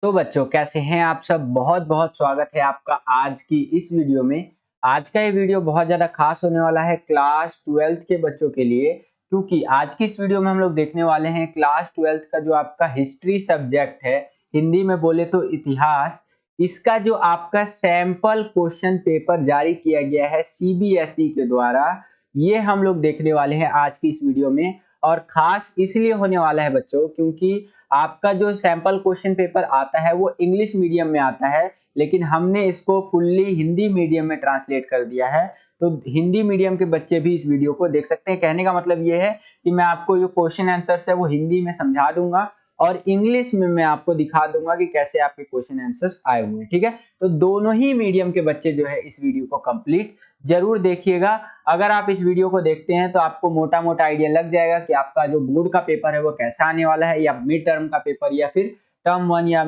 तो बच्चों कैसे हैं आप सब। बहुत बहुत स्वागत है आपका आज की इस वीडियो में। आज का ये वीडियो बहुत ज़्यादा खास होने वाला है क्लास 12th के बच्चों के लिए, क्योंकि आज की इस वीडियो में हम लोग देखने वाले हैं क्लास 12th का जो आपका हिस्ट्री सब्जेक्ट है, हिंदी में बोले तो इतिहास। इसका जो आपका सैंपल क्वेश्चन पेपर जारी किया गया है सीबीएसई के द्वारा, ये हम लोग देखने वाले हैं आज की इस वीडियो में। और खास इसलिए होने वाला है बच्चों क्योंकि आपका जो सैंपल क्वेश्चन पेपर आता है वो इंग्लिश मीडियम में आता है, लेकिन हमने इसको फुल्ली हिंदी मीडियम में ट्रांसलेट कर दिया है। तो हिंदी मीडियम के बच्चे भी इस वीडियो को देख सकते हैं। कहने का मतलब ये है कि मैं आपको जो क्वेश्चन आंसर्स है वो हिंदी में समझा दूंगा और इंग्लिश में मैं आपको दिखा दूंगा कि कैसे आपके क्वेश्चन आंसर्स आए हुए हैं। ठीक है, तो दोनों ही मीडियम के बच्चे जो है इस वीडियो को कंप्लीट जरूर देखिएगा। अगर आप इस वीडियो को देखते हैं तो आपको मोटा मोटा आइडिया लग जाएगा कि आपका जो बोर्ड का पेपर है वो कैसा आने वाला है, या मिड टर्म का पेपर, या फिर टर्म वन, या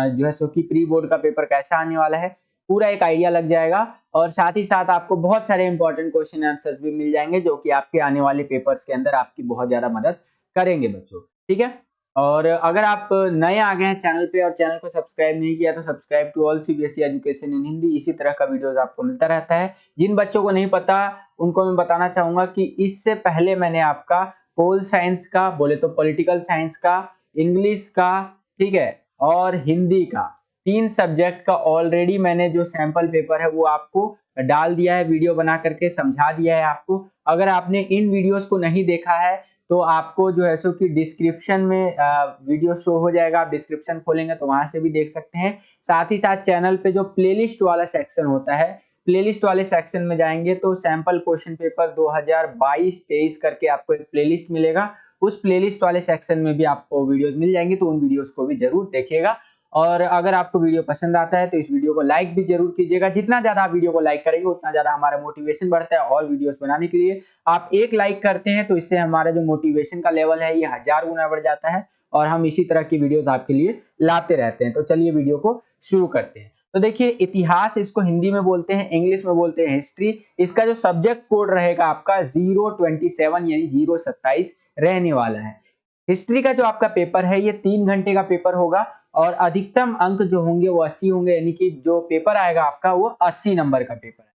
जो है सो कि प्री बोर्ड का पेपर कैसा आने वाला है। पूरा एक आइडिया लग जाएगा और साथ ही साथ आपको बहुत सारे इंपॉर्टेंट क्वेश्चन आंसर्स भी मिल जाएंगे जो कि आपके आने वाले पेपर्स के अंदर आपकी बहुत ज्यादा मदद करेंगे बच्चों। ठीक है, और अगर आप नए आ गए हैं चैनल पे और चैनल को सब्सक्राइब नहीं किया तो subscribe to all CBSE education in Hindi. इसी तरह का वीडियोस आपको मिलता रहता है। जिन बच्चों को नहीं पता उनको मैं बताना चाहूंगा कि इससे पहले मैंने आपका पोल साइंस का, बोले तो पॉलिटिकल साइंस का, इंग्लिश का, ठीक है, और हिंदी का, 3 सब्जेक्ट का ऑलरेडी मैंने जो सैंपल पेपर है वो आपको डाल दिया है, वीडियो बना करके समझा दिया है आपको। अगर आपने इन वीडियोस को नहीं देखा है तो आपको जो है सो कि डिस्क्रिप्शन में वीडियो शो हो जाएगा, आप डिस्क्रिप्शन खोलेंगे तो वहां से भी देख सकते हैं। साथ ही साथ चैनल पे जो प्लेलिस्ट वाला सेक्शन होता है, प्लेलिस्ट वाले सेक्शन में जाएंगे तो सैंपल क्वेश्चन पेपर 2022-23 करके आपको एक प्लेलिस्ट मिलेगा। उस प्लेलिस्ट वाले सेक्शन में भी आपको वीडियोस मिल जाएंगी, तो उन वीडियोस को भी जरूर देखिएगा। और अगर आपको वीडियो पसंद आता है तो इस वीडियो को लाइक भी जरूर कीजिएगा। जितना ज्यादा आप वीडियो को लाइक करेंगे उतना ज्यादा हमारा मोटिवेशन बढ़ता है और वीडियोस बनाने के लिए। आप एक लाइक करते हैं तो इससे हमारा जो मोटिवेशन का लेवल है ये 1000 गुना बढ़ जाता है और हम इसी तरह की वीडियोस आपके लिए लाते रहते हैं। तो चलिए वीडियो को शुरू करते हैं। तो देखिए, इतिहास इसको हिंदी में बोलते हैं, इंग्लिश में बोलते हैं हिस्ट्री। इसका जो सब्जेक्ट कोड रहेगा आपका 027 यानी 027 रहने वाला है। हिस्ट्री का जो आपका पेपर है ये 3 घंटे का पेपर होगा और अधिकतम अंक जो होंगे वो 80 होंगे, यानी कि जो पेपर आएगा आपका वो 80 नंबर का पेपर है।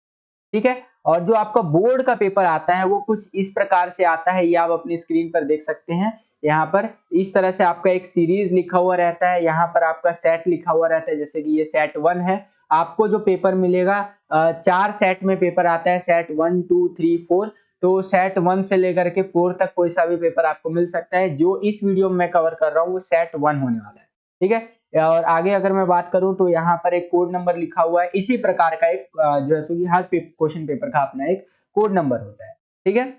ठीक है, और जो आपका बोर्ड का पेपर आता है वो कुछ इस प्रकार से आता है, ये आप अपनी स्क्रीन पर देख सकते हैं। यहाँ पर इस तरह से आपका एक सीरीज लिखा हुआ रहता है, यहाँ पर आपका सेट लिखा हुआ रहता है, जैसे कि ये सेट 1 है। आपको जो पेपर मिलेगा 4 सेट में पेपर आता है, सेट 1 2 3 4। तो सेट 1 से लेकर के 4 तक कोई सा भी पेपर आपको मिल सकता है। जो इस वीडियो में मैं कवर कर रहा हूँ वो सेट 1 होने वाला है। ठीक है, और आगे अगर मैं बात करूं तो यहाँ पर एक कोड नंबर लिखा हुआ है। इसी प्रकार का एक जो है सो कि हर क्वेश्चन पेपर का अपना एक कोड नंबर होता है। ठीक है,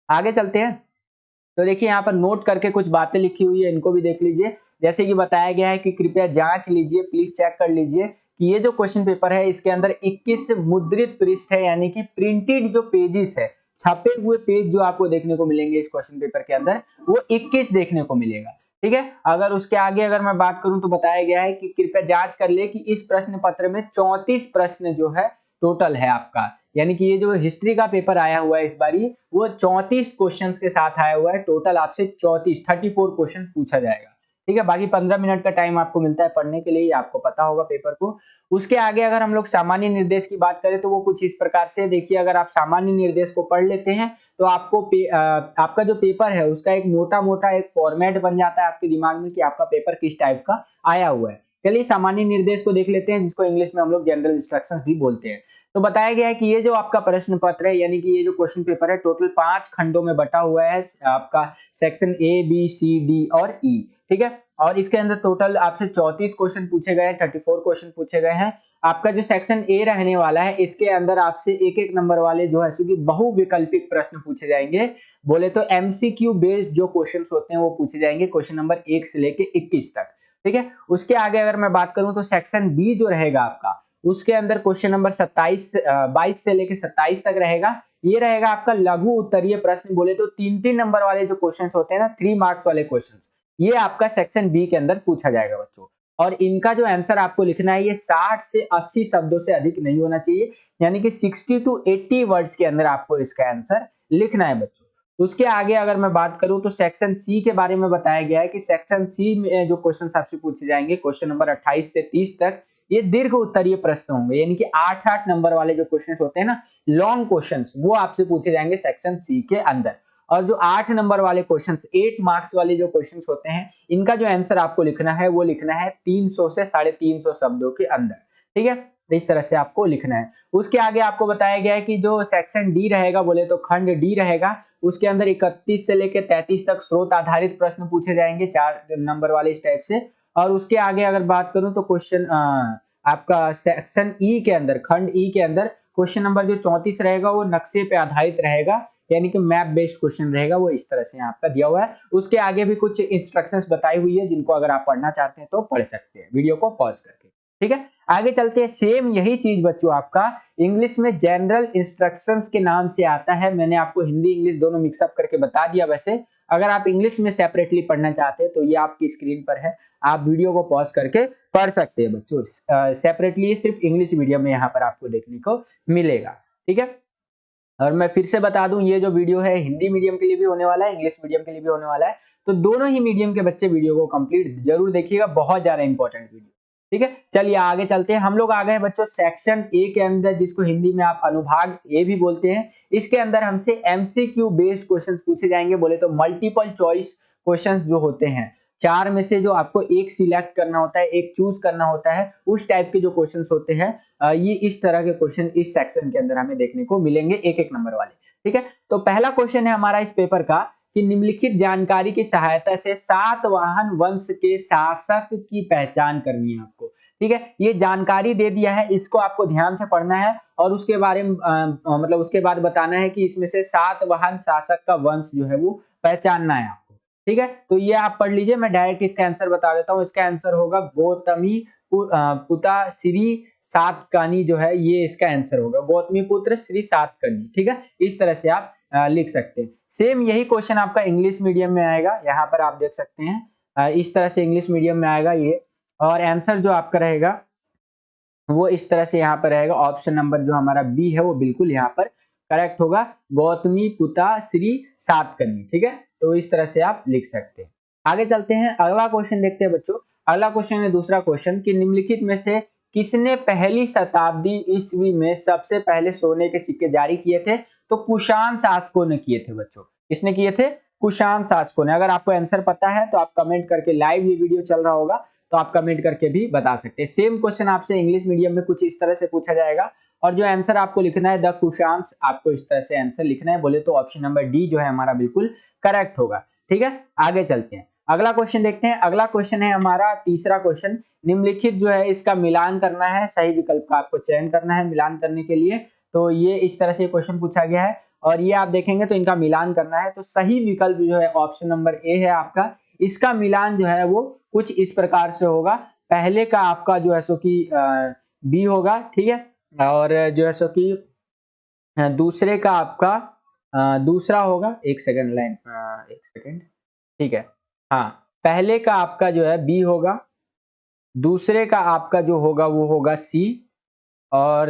आगे चलते हैं। तो देखिए, यहाँ पर नोट करके कुछ बातें लिखी हुई है, इनको भी देख लीजिए। जैसे कि बताया गया है कि कृपया जांच लीजिए, प्लीज चेक कर लीजिए कि ये जो क्वेश्चन पेपर है इसके अंदर 21 मुद्रित पृष्ठ है, यानी कि प्रिंटेड जो पेजेस है, छपे हुए पेज जो आपको देखने को मिलेंगे इस क्वेश्चन पेपर के अंदर, वो 21 देखने को मिलेगा। ठीक है, अगर उसके आगे अगर मैं बात करूं तो बताया गया है कि कृपया जांच कर ले कि इस प्रश्न पत्र में 34 प्रश्न जो है टोटल है आपका, यानी कि ये जो हिस्ट्री का पेपर आया हुआ है इस बारी वो 34 क्वेश्चंस के साथ आया हुआ है। टोटल आपसे 34 क्वेश्चन पूछा जाएगा। ठीक है, बाकी 15 मिनट का टाइम आपको मिलता है पढ़ने के लिए, आपको पता होगा पेपर को। उसके आगे अगर हम लोग सामान्य निर्देश की बात करें तो वो कुछ इस प्रकार से, देखिए, अगर आप सामान्य निर्देश को पढ़ लेते हैं तो आपको आपका जो पेपर है उसका एक मोटा मोटा एक फॉर्मेट बन जाता है आपके दिमाग में कि आपका पेपर किस टाइप का आया हुआ है। चलिए सामान्य निर्देश को देख लेते हैं, जिसको इंग्लिश में हम लोग जनरल इंस्ट्रक्शंस भी बोलते हैं। तो बताया गया है कि ये जो आपका प्रश्न पत्र है, यानी कि ये जो क्वेश्चन पेपर है, टोटल 5 खंडों में बटा हुआ है आपका, section A B C D और ई। ठीक है, और इसके अंदर टोटल आपसे 34 क्वेश्चन पूछे गए हैं, 34 क्वेश्चन पूछे गए हैं। आपका जो सेक्शन ए रहने वाला है इसके अंदर आपसे एक एक नंबर वाले जो है कि बहुविकल्पिक प्रश्न पूछे जाएंगे। बोले तो एमसीक्यू बेस्ड जो क्वेश्चन होते हैं वो पूछे जाएंगे, क्वेश्चन नंबर 1 से लेके 21 तक। ठीक है, उसके आगे अगर मैं बात करूं तो सेक्शन बी जो रहेगा आपका, उसके अंदर क्वेश्चन नंबर 22 से लेके 27 तक रहेगा। ये रहेगा आपका लघु उत्तरीय प्रश्न, बोले तो 3-3 नंबर वाले जो क्वेश्चंस होते हैं ना, 3 मार्क्स वाले क्वेश्चंस, ये आपका सेक्शन बी के अंदर पूछा जाएगा बच्चों। और इनका जो आंसर आपको लिखना है ये 60 से 80 शब्दों से अधिक नहीं होना चाहिए, यानी कि 60 to 80 वर्ड्स के अंदर आपको इसका आंसर लिखना है बच्चों। उसके आगे अगर मैं बात करूं तो सेक्शन सी के बारे में बताया गया है कि सेक्शन सी में जो क्वेश्चन आपसे पूछे जाएंगे क्वेश्चन नंबर 28 से 30 तक, ये दीर्घ उत्तरीय प्रश्न होंगे, यानी कि 8-8 नंबर वाले जो क्वेश्चन होते हैं ना, लॉन्ग क्वेश्चंस, वो आपसे पूछे जाएंगे सेक्शन सी के अंदर। और जो 8 नंबर वाले क्वेश्चंस, 8 मार्क्स वाले जो क्वेश्चंस होते हैं, इनका जो आंसर आपको लिखना है वो लिखना है 300 से 350 शब्दों के अंदर, ठीक है। इस तरह से आपको लिखना है। उसके आगे आपको बताया गया है कि जो सेक्शन डी रहेगा, बोले तो खंड डी रहेगा, उसके अंदर 31 से लेकर 33 तक स्रोत आधारित प्रश्न पूछे जाएंगे 4 नंबर वाले इस टाइप से। और उसके आगे अगर बात करूं तो क्वेश्चन आपका सेक्शन ई के अंदर, खंड ई के अंदर क्वेश्चन नंबर जो 34 रहेगा वो नक्शे पे आधारित रहेगा, यानी कि मैप बेस्ड क्वेश्चन रहेगा, वो इस तरह से यहाँ आपका दिया हुआ है। उसके आगे भी कुछ इंस्ट्रक्शंस बताई हुई है, जिनको अगर आप पढ़ना चाहते हैं तो पढ़ सकते हैं वीडियो को पॉज करके, ठीक है। आगे चलते हैं। सेम यही चीज बच्चों आपका इंग्लिश में जनरल इंस्ट्रक्शंस के नाम से आता है। मैंने आपको हिंदी इंग्लिश दोनों मिक्सअप करके बता दिया। वैसे अगर आप इंग्लिश में सेपरेटली पढ़ना चाहते हैं तो ये आपकी स्क्रीन पर है, आप वीडियो को पॉज करके पढ़ सकते हैं बच्चों। सेपरेटली सिर्फ इंग्लिश मीडियम में यहाँ पर आपको देखने को मिलेगा, ठीक है। और मैं फिर से बता दूं, ये जो वीडियो है हिंदी मीडियम के लिए भी होने वाला है, इंग्लिश मीडियम के लिए भी होने वाला है, तो दोनों ही मीडियम के बच्चे वीडियो को कंप्लीट जरूर देखिएगा, बहुत ज्यादा इंपॉर्टेंट वीडियो, ठीक है। चलिए आगे चलते हैं। हम लोग आ गए बच्चों सेक्शन ए के अंदर, जिसको हिंदी में आप अनुभाग ए भी बोलते हैं। इसके अंदर हमसे एमसीक्यू बेस्ड क्वेश्चन पूछे जाएंगे, बोले तो मल्टीपल चॉइस क्वेश्चन जो होते हैं, 4 में से जो आपको एक सिलेक्ट करना होता है, एक चूज करना होता है, उस टाइप के जो क्वेश्चंस होते हैं, ये इस तरह के क्वेश्चन इस सेक्शन के अंदर हमें देखने को मिलेंगे, एक एक नंबर वाले, ठीक है। तो पहला क्वेश्चन है हमारा इस पेपर का कि निम्नलिखित जानकारी की सहायता से सातवाहन वंश के शासक की पहचान करनी है आपको, ठीक है। ये जानकारी दे दिया है, इसको आपको ध्यान से पढ़ना है और उसके बारे में मतलब उसके बाद बताना है कि इसमें से सातवाहन शासक का वंश जो है वो पहचानना है आपको, ठीक है। तो ये आप पढ़ लीजिए, मैं डायरेक्ट इसका आंसर बता देता हूँ। इसका आंसर होगा गौतमी पुता श्री सातकर्णी, जो है ये इसका आंसर होगा, गौतमी पुत्र श्री सातकर्णी, ठीक है। इस तरह से आप लिख सकते हैं। सेम यही क्वेश्चन आपका इंग्लिश मीडियम में आएगा, यहाँ पर आप देख सकते हैं, इस तरह से इंग्लिश मीडियम में आएगा ये, और आंसर जो आपका रहेगा वो इस तरह से यहाँ पर रहेगा। ऑप्शन नंबर जो हमारा बी है वो बिल्कुल यहाँ पर करेक्ट होगा, गौतमी पुता श्री सातकर्णी, ठीक है। तो इस तरह से आप लिख सकते हैं। आगे चलते हैं, अगला क्वेश्चन देखते हैं बच्चों। अगला क्वेश्चन है दूसरा क्वेश्चन कि निम्नलिखित में से किसने पहली शताब्दी ईस्वी में सबसे पहले सोने के सिक्के जारी किए थे? तो कुषाण शासकों ने किए थे बच्चों। किसने किए थे? कुषाण शासकों ने। अगर आपको आंसर पता है तो आप कमेंट करके, लाइव ये वीडियो चल रहा होगा तो आप कमेंट करके भी बता सकते हैं। सेम क्वेश्चन आपसे इंग्लिश मीडियम में कुछ इस तरह से पूछा जाएगा, और जो आंसर आपको लिखना है द कुषाण, आपको इस तरह से आंसर लिखना है, बोले तो ऑप्शन नंबर डी जो है हमारा बिल्कुल करेक्ट होगा, ठीक है। आगे चलते हैं, अगला क्वेश्चन देखते हैं। अगला क्वेश्चन है हमारा तीसरा क्वेश्चन, निम्नलिखित जो है इसका मिलान करना है, सही विकल्प का आपको चयन करना है मिलान करने के लिए। तो ये इस तरह से क्वेश्चन पूछा गया है और ये आप देखेंगे तो इनका मिलान करना है। तो सही विकल्प जो है ऑप्शन नंबर ए है आपका। इसका मिलान जो है वो कुछ इस प्रकार से होगा, पहले का आपका जो है सो कि बी होगा, ठीक है, और जो है सो कि दूसरे का आपका दूसरा होगा, एक सेकंड लाइन, एक सेकंड, ठीक है, हाँ, पहले का आपका जो है बी होगा, दूसरे का आपका जो होगा वो होगा सी, और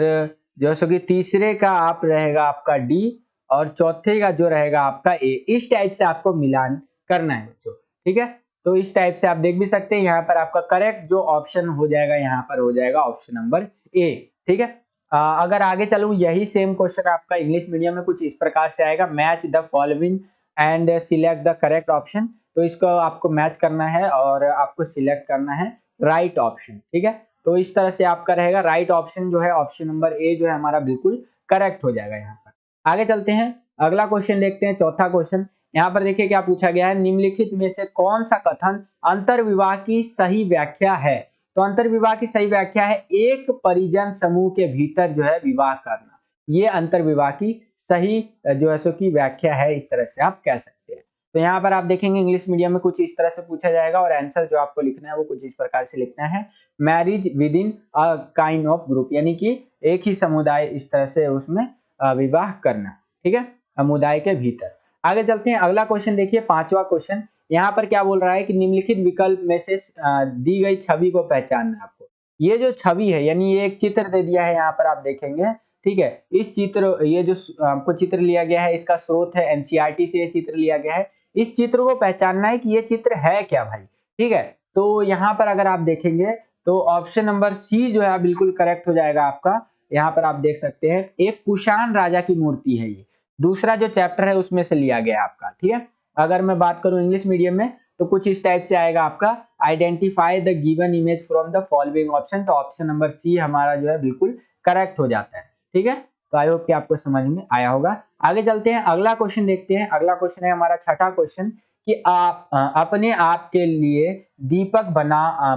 जो सो कि तीसरे का आप रहेगा आपका डी, और चौथे का जो रहेगा आपका ए। इस टाइप से आपको मिलान करना है बच्चों, ठीक है। तो इस टाइप से आप देख भी सकते हैं, यहाँ पर आपका करेक्ट जो ऑप्शन हो जाएगा यहाँ पर हो जाएगा ऑप्शन नंबर ए, ठीक है। अगर आगे चलूं, यही सेम क्वेश्चन आपका इंग्लिश मीडियम में कुछ इस प्रकार से आएगा, match the following and select the correct option. तो इसको आपको मैच करना है और आपको सिलेक्ट करना है राइट ऑप्शन, ठीक है। तो इस तरह से आपका रहेगा, राइट ऑप्शन जो है ऑप्शन नंबर ए जो है हमारा बिल्कुल करेक्ट हो जाएगा यहाँ पर। आगे चलते हैं, अगला क्वेश्चन देखते हैं, चौथा क्वेश्चन। यहाँ पर देखिए क्या पूछा गया है, निम्नलिखित में से कौन सा कथन अंतर्विवाह की सही व्याख्या है? तो अंतर्विवाह की सही व्याख्या है एक परिजन समूह के भीतर जो है विवाह करना। ये अंतर्विवाह की सही जो है सो की व्याख्या है, इस तरह से आप कह सकते हैं। तो यहाँ पर आप देखेंगे इंग्लिश मीडियम में कुछ इस तरह से पूछा जाएगा और आंसर जो आपको लिखना है वो कुछ इस प्रकार से लिखना है, marriage with in a kind of group, यानी कि एक ही समुदाय, इस तरह से उसमें विवाह करना, ठीक है, समुदाय के भीतर। आगे चलते हैं, अगला क्वेश्चन देखिए, पांचवा क्वेश्चन। यहाँ पर क्या बोल रहा है कि निम्नलिखित विकल्प में से दी गई छवि को पहचानना है आपको। ये जो छवि है, यानी ये एक चित्र दे दिया है, यहाँ पर आप देखेंगे ठीक है। इस चित्र, ये जो आपको चित्र लिया गया है, इसका स्रोत है एनसीईआरटी से ये चित्र लिया गया है। इस चित्र को पहचानना है कि ये चित्र है क्या भाई, ठीक है। तो यहाँ पर अगर आप देखेंगे तो ऑप्शन नंबर सी जो है बिल्कुल करेक्ट हो जाएगा आपका। यहाँ पर आप देख सकते हैं एक कुषाण राजा की मूर्ति है ये, दूसरा जो चैप्टर है उसमें से लिया गया आपका, ठीक है। अगर मैं बात करूं इंग्लिश मीडियम में तो कुछ इस टाइप से आएगा आपका, identify the given image from the following option. तो ऑप्शन नंबर सी हमारा जो है बिल्कुल करेक्ट हो जाता है, ठीक है। तो आई होप कि आपको समझ में आया होगा। आगे चलते हैं, अगला क्वेश्चन देखते हैं। अगला क्वेश्चन है हमारा छठा क्वेश्चन कि आप अपने आप के लिए दीपक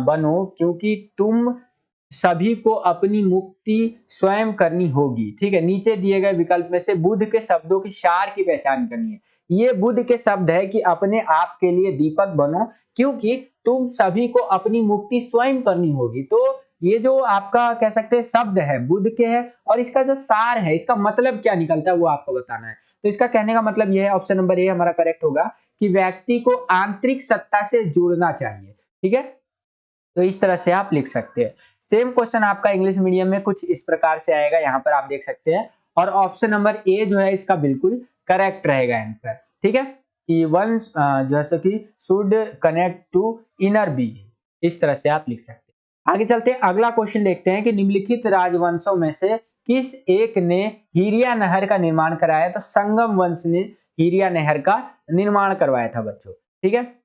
बनो क्योंकि तुम सभी को अपनी मुक्ति स्वयं करनी होगी, ठीक है। नीचे दिए गए विकल्प में से बुद्ध के शब्दों के सार की पहचान करनी है। ये बुद्ध के शब्द है कि अपने आप के लिए दीपक बनो क्योंकि तुम सभी को अपनी मुक्ति स्वयं करनी होगी। तो ये जो आपका कह सकते हैं शब्द है बुद्ध के है, और इसका जो सार है, इसका मतलब क्या निकलता है वो आपको बताना है। तो इसका कहने का मतलब यह है, ऑप्शन नंबर ए हमारा करेक्ट होगा कि व्यक्ति को आंतरिक सत्ता से जुड़ना चाहिए, ठीक है। तो इस तरह से आप लिख सकते हैं। सेम क्वेश्चन आपका इंग्लिश मीडियम में कुछ इस प्रकार से आएगा, यहाँ पर आप देख सकते हैं। और ऑप्शन नंबर ए जो है इसका बिल्कुल करेक्ट रहेगा आंसर, ठीक है। कि वन जैसे कि should connect to inner being, इस तरह से आप लिख सकते हैं। आगे चलते हैं, अगला क्वेश्चन देखते हैं कि निम्नलिखित राजवंशों में से किस एक ने हिरिया नहर का निर्माण कराया। तो संगम वंश ने हिरिया नहर का निर्माण करवाया था बच्चों, ठीक है।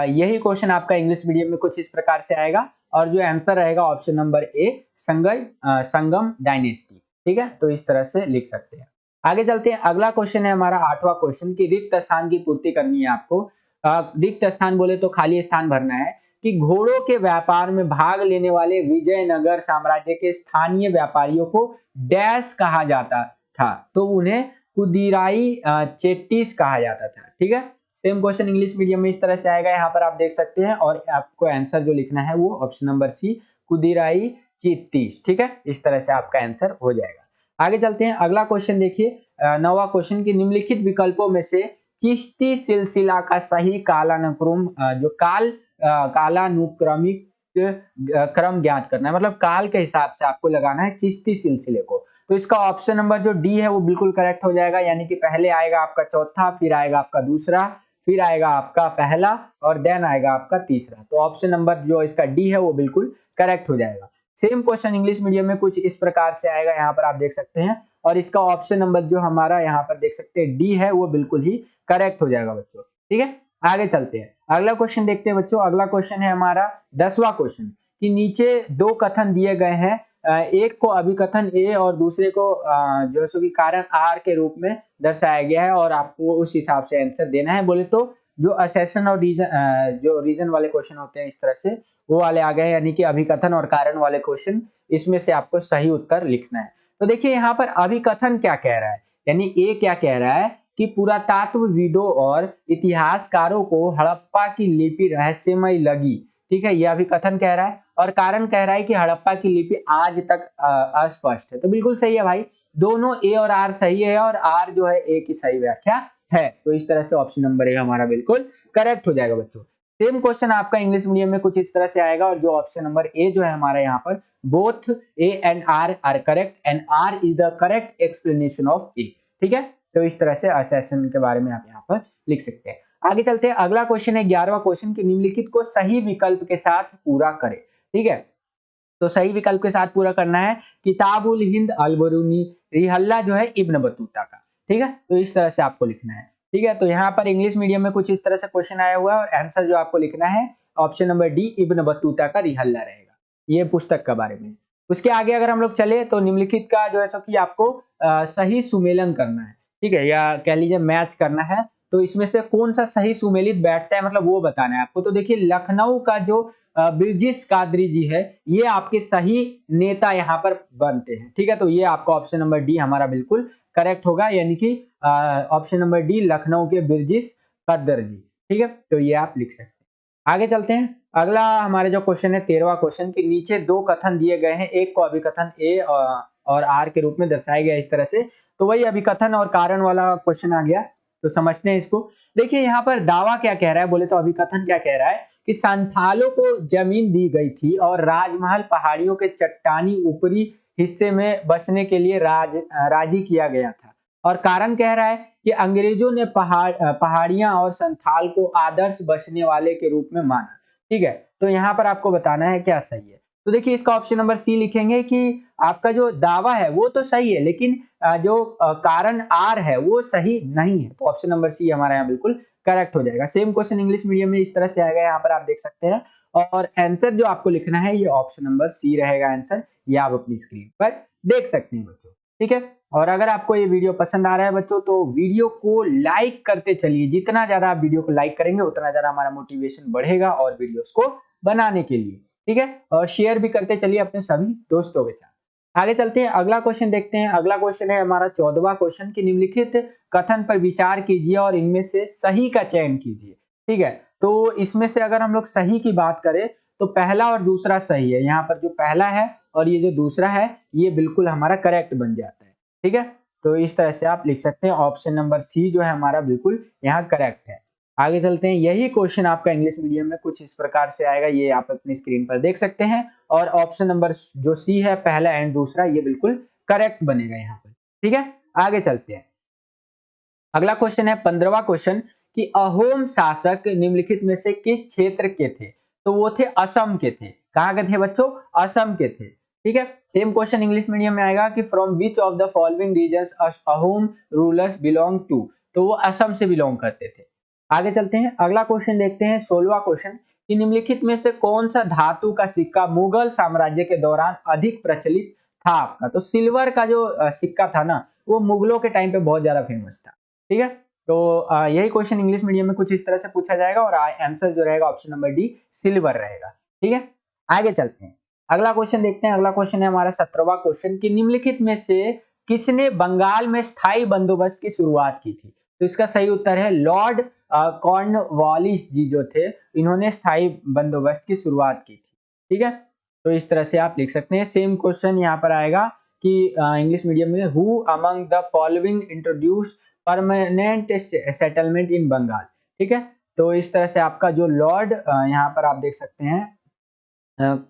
यही क्वेश्चन आपका इंग्लिश मीडियम में कुछ इस प्रकार से आएगा, और जो आंसर रहेगा option number A Sangam dynasty, ठीक है। तो इस तरह से लिख सकते हैं। आगे चलते हैं, अगला क्वेश्चन है हमारा आठवां क्वेश्चन कि रिक्त स्थान की पूर्ति करनी है आपको। रिक्त स्थान बोले तो खाली स्थान भरना है कि घोड़ों के व्यापार में भाग लेने वाले विजयनगर साम्राज्य के स्थानीय व्यापारियों को डैश कहा जाता था। तो उन्हें कुदिराई चेट्टीस कहा जाता था, ठीक है। सेम क्वेश्चन इंग्लिश मीडियम में इस तरह से आएगा, यहाँ पर आप देख सकते हैं। और आपको आंसर जो लिखना है वो ऑप्शन नंबर सी कुदिराई चेट्टीस, ठीक है। इस तरह से आपका आंसर हो जाएगा। आगे चलते हैं, अगला क्वेश्चन देखिए, नौवां क्वेश्चन की निम्नलिखित विकल्पों में से चिश्ती सिलसिला का सही कालानुक्रम कालानुक्रमिक क्रम ज्ञात करना है। मतलब काल के हिसाब से आपको लगाना है चिश्ती सिलसिले को। तो इसका ऑप्शन नंबर जो डी है वो बिल्कुल करेक्ट हो जाएगा, यानी कि पहले आएगा आपका चौथा, फिर आएगा आपका दूसरा, फिर आएगा आपका पहला, और देन आएगा आपका तीसरा। तो ऑप्शन नंबर जो इसका डी है वो बिल्कुल करेक्ट हो जाएगा। सेम क्वेश्चन इंग्लिश मीडियम में कुछ इस प्रकार से आएगा, यहाँ पर आप देख सकते हैं। और इसका ऑप्शन नंबर जो हमारा यहाँ पर देख सकते हैं डी है वो बिल्कुल ही करेक्ट हो जाएगा बच्चों, ठीक है। आगे चलते हैं, अगला क्वेश्चन देखते हैं बच्चों। अगला क्वेश्चन है हमारा 10वां क्वेश्चन कि नीचे दो कथन दिए गए हैं, एक को अभिकथन ए और दूसरे को जो सो कि कारण आर के रूप में दर्शाया गया है, और आपको उस हिसाब से आंसर देना है। बोले तो जो असेशन और रीजन, जो रीजन वाले क्वेश्चन होते हैं इस तरह से, वो वाले आ गए, यानी कि अभिकथन और कारण वाले क्वेश्चन, इसमें से आपको सही उत्तर लिखना है। तो देखिए यहाँ पर अभिकथन क्या कह रहा है, यानी ए क्या कह रहा है कि पुरातत्वविदों और इतिहासकारों को हड़प्पा की लिपि रहस्यमय लगी, ठीक है, यह अभिकथन कह रहा है। और कारण कह रहा है कि हड़प्पा की लिपि आज तक अस्पष्ट है। तो बिल्कुल सही है भाई, दोनों ए और आर सही है, और आर जो है ए की सही व्याख्या है। तो इस तरह से ऑप्शन नंबर ए हमारा बिल्कुल करेक्ट हो जाएगा बच्चों। सेम क्वेश्चन आपका इंग्लिश मीडियम में कुछ इस तरह से आएगा, और जो ऑप्शन नंबर ए जो है हमारा यहाँ पर both A and R R correct and R is the correct explanation of A, ठीक है। तो इस तरह से असेसन के बारे में आप यहाँ पर लिख सकते हैं। आगे चलते हैं, अगला क्वेश्चन है 11वां क्वेश्चन कि निम्नलिखित को सही विकल्प के साथ पूरा करें, ठीक है। तो सही विकल्प के साथ पूरा करना है किताबुल हिंद अल बरूनी रिहल्ला जो है इब्न बतूता का, ठीक है। तो इस तरह से आपको लिखना है, ठीक है। तो यहाँ पर इंग्लिश मीडियम में कुछ इस तरह से क्वेश्चन आया हुआ है, और आंसर जो आपको लिखना है option number D Ibn Battuta का रिहल्ला रहेगा, ये पुस्तक के बारे में। उसके आगे अगर हम लोग चले तो निम्नलिखित का जो है सो कि आपको सही सुमेलन करना है, ठीक है, या कह लीजिए मैच करना है। तो इसमें से कौन सा सही सुमेलित बैठता है, मतलब वो बताना है आपको। तो देखिए लखनऊ का जो बिरजिस कादरी जी है, ये आपके सही नेता यहाँ पर बनते हैं, ठीक है। तो ये आपका ऑप्शन नंबर डी हमारा बिल्कुल करेक्ट होगा, यानी कि ऑप्शन नंबर डी लखनऊ के बिरजिस कादर जी, ठीक है। तो ये आप लिख सकते हैं। आगे चलते हैं, अगला हमारे जो क्वेश्चन है 13वां क्वेश्चन के नीचे दो कथन दिए गए हैं, एक को अभिकथन ए और आर के रूप में दर्शाया गया इस तरह से। तो वही अभिकथन और कारण वाला क्वेश्चन आ गया, तो समझते हैं इसको। देखिए यहाँ पर दावा क्या कह रहा है, बोले तो अभिकथन क्या कह रहा है कि संथालों को जमीन दी गई थी और राजमहल पहाड़ियों के चट्टानी ऊपरी हिस्से में बसने के लिए राजी किया गया था। और कारण कह रहा है कि अंग्रेजों ने पहाड़ियां और संथाल को आदर्श बसने वाले के रूप में माना। ठीक है, तो यहाँ पर आपको बताना है क्या सही है। तो देखिए इसका ऑप्शन नंबर सी लिखेंगे कि आपका जो दावा है वो तो सही है, लेकिन जो कारण आर है वो सही नहीं है। तो ऑप्शन नंबर सी हमारा यहाँ बिल्कुल करेक्ट हो जाएगा। सेम क्वेश्चन इंग्लिश मीडियम में इस तरह से आएगा, यहाँ पर आप देख सकते हैं। और आंसर जो आपको लिखना है ये ऑप्शन नंबर सी रहेगा आंसर, ये आप अपनी स्क्रीन पर देख सकते हैं बच्चों। ठीक है, और अगर आपको ये वीडियो पसंद आ रहा है बच्चों तो वीडियो को लाइक करते चलिए। जितना ज्यादा आप वीडियो को लाइक करेंगे उतना ज्यादा हमारा मोटिवेशन बढ़ेगा और वीडियोस को बनाने के लिए। ठीक है, और शेयर भी करते चलिए अपने सभी दोस्तों के साथ। आगे चलते हैं, अगला क्वेश्चन देखते हैं। अगला क्वेश्चन है हमारा 14वां क्वेश्चन कि निम्नलिखित कथन पर विचार कीजिए और इनमें से सही का चयन कीजिए। ठीक है, तो इसमें से अगर हम लोग सही की बात करें तो पहला और दूसरा सही है। यहाँ पर जो पहला है और ये जो दूसरा है ये बिल्कुल हमारा करेक्ट बन जाता है। ठीक है, तो इस तरह से आप लिख सकते हैं ऑप्शन नंबर सी जो है हमारा बिल्कुल यहाँ करेक्ट है। आगे चलते हैं, यही क्वेश्चन आपका इंग्लिश मीडियम में कुछ इस प्रकार से आएगा, ये आप अपनी स्क्रीन पर देख सकते हैं। और ऑप्शन नंबर जो सी है पहला एंड दूसरा ये बिल्कुल करेक्ट बनेगा यहाँ पर। ठीक है, आगे चलते हैं। अगला क्वेश्चन है 15वां क्वेश्चन कि अहोम शासक निम्नलिखित में से किस क्षेत्र के थे? तो वो थे असम के थे। कहाँ के थे बच्चों? असम के थे। ठीक है, सेम क्वेश्चन इंग्लिश मीडियम में आएगा कि from which of the following regions Ahom rulers belong to? तो वो असम से बिलोंग करते थे। आगे चलते हैं, अगला क्वेश्चन देखते हैं 16वां क्वेश्चन कि निम्नलिखित में से कौन सा धातु का सिक्का मुगल साम्राज्य के दौरान अधिक प्रचलित था आपका? तो सिल्वर का जो सिक्का था ना वो मुगलों के टाइम पे बहुत ज्यादा फेमस था। ठीक है, तो यही क्वेश्चन इंग्लिश मीडियम में कुछ इस तरह से पूछा जाएगा और आंसर जो रहेगा ऑप्शन नंबर डी सिल्वर रहेगा। ठीक है, आगे चलते हैं, अगला क्वेश्चन देखते हैं। अगला क्वेश्चन है हमारा 17वां क्वेश्चन कि निम्नलिखित में से किसने बंगाल में स्थायी बंदोबस्त की शुरुआत की थी? तो इसका सही उत्तर है लॉर्ड कॉर्नवालिस जी जो थे, इन्होंने स्थायी बंदोबस्त की शुरुआत की थी। ठीक है, तो इस तरह से आप लिख सकते हैं। सेम क्वेश्चन यहाँ पर आएगा कि इंग्लिश मीडियम में who among the following introduce permanent settlement in Bengal. ठीक है, तो इस तरह से आपका जो लॉर्ड यहाँ पर आप देख सकते हैं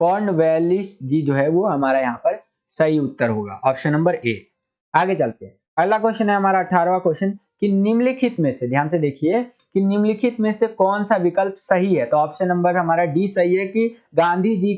कॉर्नवालिस जी जो है वो हमारा यहाँ पर सही उत्तर होगा, ऑप्शन नंबर ए। आगे चलते हैं, अगला क्वेश्चन है हमारा 18वां क्वेश्चन कि निम्नलिखित में से, ध्यान से देखिए कि निम्नलिखित में से कौन सा विकल्प सही है? तो ऑप्शन नंबर हमारा डी सही है कि गांधी जी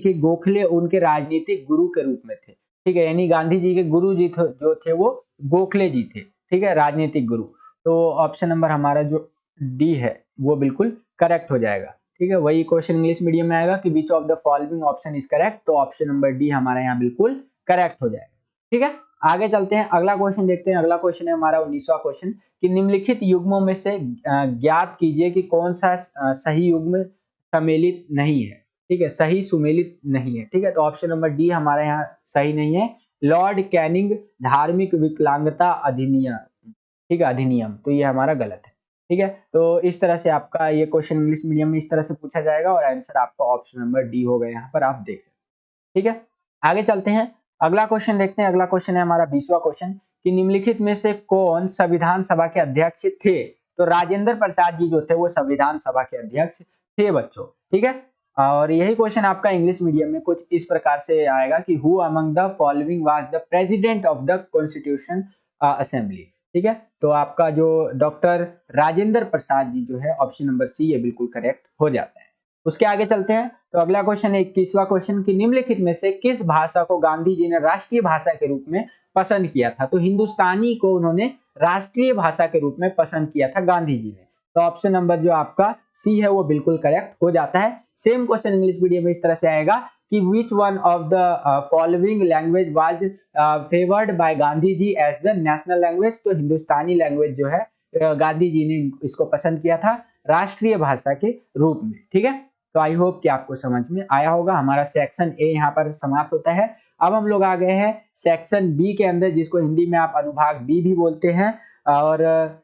के गोखले उनके राजनीतिक गुरु के रूप में थे। ठीक है, यानी गांधी जी के गुरु जी जो थे वो गोखले जी थे। ठीक है, राजनीतिक गुरु। तो ऑप्शन नंबर हमारा जो डी है वो बिल्कुल करेक्ट हो जाएगा। ठीक है, वही क्वेश्चन इंग्लिश मीडियम में आएगा कि विच of the following option is correct, तो ऑप्शन नंबर डी हमारा यहाँ बिल्कुल करेक्ट हो जाएगा। ठीक है, आगे चलते हैं, अगला क्वेश्चन देखते हैं। अगला क्वेश्चन है हमारा 19वां क्वेश्चन कि निम्नलिखित युग्मों में से ज्ञात कीजिए कि कौन सा सही युग्म सम्मिलित नहीं है। ठीक है, सही सुमेलित नहीं है। ठीक है, तो ऑप्शन नंबर डी हमारे यहाँ सही नहीं है, लॉर्ड कैनिंग धार्मिक विकलांगता अधिनियम। ठीक है, अधिनियम, तो ये हमारा गलत है। ठीक है, तो इस तरह से आपका ये क्वेश्चन इंग्लिश मीडियम में इस तरह से पूछा जाएगा और आंसर आपका ऑप्शन नंबर डी होगा, यहाँ पर आप देख सकते हैं। ठीक है, आगे चलते हैं, अगला क्वेश्चन देखते हैं। अगला क्वेश्चन है हमारा 20वां क्वेश्चन कि निम्नलिखित में से कौन संविधान सभा के अध्यक्ष थे? तो राजेंद्र प्रसाद जी जो थे वो संविधान सभा के अध्यक्ष थे बच्चों। ठीक है, और यही क्वेश्चन आपका इंग्लिश मीडियम में कुछ इस प्रकार से आएगा कि who among the following was the president of the constitution assembly. ठीक है, तो आपका जो डॉक्टर राजेंद्र प्रसाद जी जो है ऑप्शन नंबर सी ये बिल्कुल करेक्ट हो जाता है। उसके आगे चलते हैं, तो अगला क्वेश्चन है 21वां क्वेश्चन कि निम्नलिखित में से किस भाषा को गांधी जी ने राष्ट्रीय भाषा के रूप में पसंद किया था? तो हिंदुस्तानी को उन्होंने राष्ट्रीय भाषा के रूप में पसंद किया था गांधी जी ने। तो ऑप्शन नंबर जो आपका सी है वो बिल्कुल करेक्ट हो जाता है। सेम क्वेश्चन इंग्लिश मीडियम में इस तरह से आएगा कि which one of the following language was favoured by Gandhi ji as the national language? तो हिंदुस्तानी लैंग्वेज जो है गांधी जी ने इसको पसंद किया था राष्ट्रीय भाषा के रूप में। ठीक है, तो आई होप कि आपको समझ में आया होगा। हमारा सेक्शन ए यहाँ पर समाप्त होता है। अब हम लोग आ गए हैं सेक्शन बी के अंदर, जिसको हिंदी में आप अनुभाग बी भी बोलते हैं। और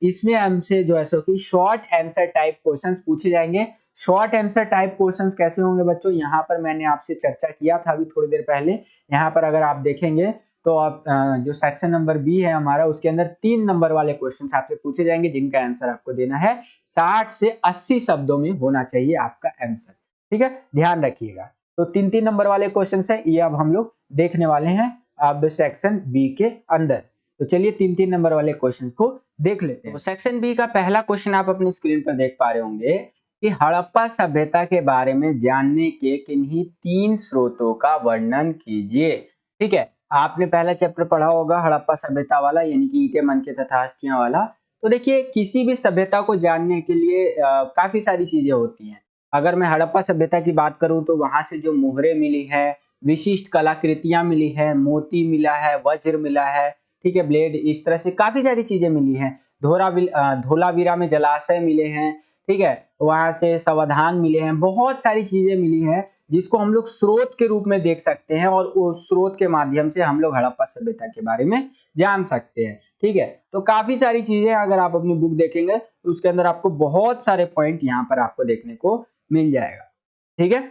इसमें हमसे जो है सो कि शॉर्ट आंसर टाइप क्वेश्चंस पूछे जाएंगे। शॉर्ट आंसर टाइप क्वेश्चंस कैसे होंगे बच्चों, यहाँ पर मैंने आपसे चर्चा किया था अभी थोड़ी देर पहले। यहाँ पर अगर आप देखेंगे तो आप जो सेक्शन नंबर बी है हमारा, उसके अंदर 3 नंबर वाले क्वेश्चंस आपसे पूछे जाएंगे, जिनका आंसर आपको देना है 60 से 80 शब्दों में होना चाहिए आपका आंसर। ठीक है, ध्यान रखिएगा। तो 3-3 नंबर वाले क्वेश्चन है ये अब हम लोग देखने वाले हैं अब सेक्शन बी के अंदर। तो चलिए 3-3 नंबर वाले क्वेश्चन को देख लेते हैं। तो सेक्शन बी का पहला क्वेश्चन आप अपनी स्क्रीन पर देख पा रहे होंगे कि हड़प्पा सभ्यता के बारे में जानने के किन्हीं 3 स्रोतों का वर्णन कीजिए। ठीक है, आपने पहला चैप्टर पढ़ा होगा हड़प्पा सभ्यता वाला, यानी कि ईंटें मन के तथा अस्थियां वाला। तो देखिए किसी भी सभ्यता को जानने के लिए काफी सारी चीजें होती हैं। अगर मैं हड़प्पा सभ्यता की बात करूं तो वहां से जो मोहरे मिली है, विशिष्ट कलाकृतियां मिली है, मोती मिला है, वज्र मिला है, ठीक है, ब्लेड, इस तरह से काफी सारी चीजें मिली हैं। धोलावीरा में जलाशय मिले हैं, ठीक है, वहां से समाधान मिले हैं, बहुत सारी चीजें मिली हैं जिसको हम लोग स्रोत के रूप में देख सकते हैं और उस स्रोत के माध्यम से हम लोग हड़प्पा सभ्यता के बारे में जान सकते हैं। ठीक है, तो काफी सारी चीजें अगर आप अपनी बुक देखेंगे तो उसके अंदर आपको बहुत सारे पॉइंट यहाँ पर आपको देखने को मिल जाएगा। ठीक है,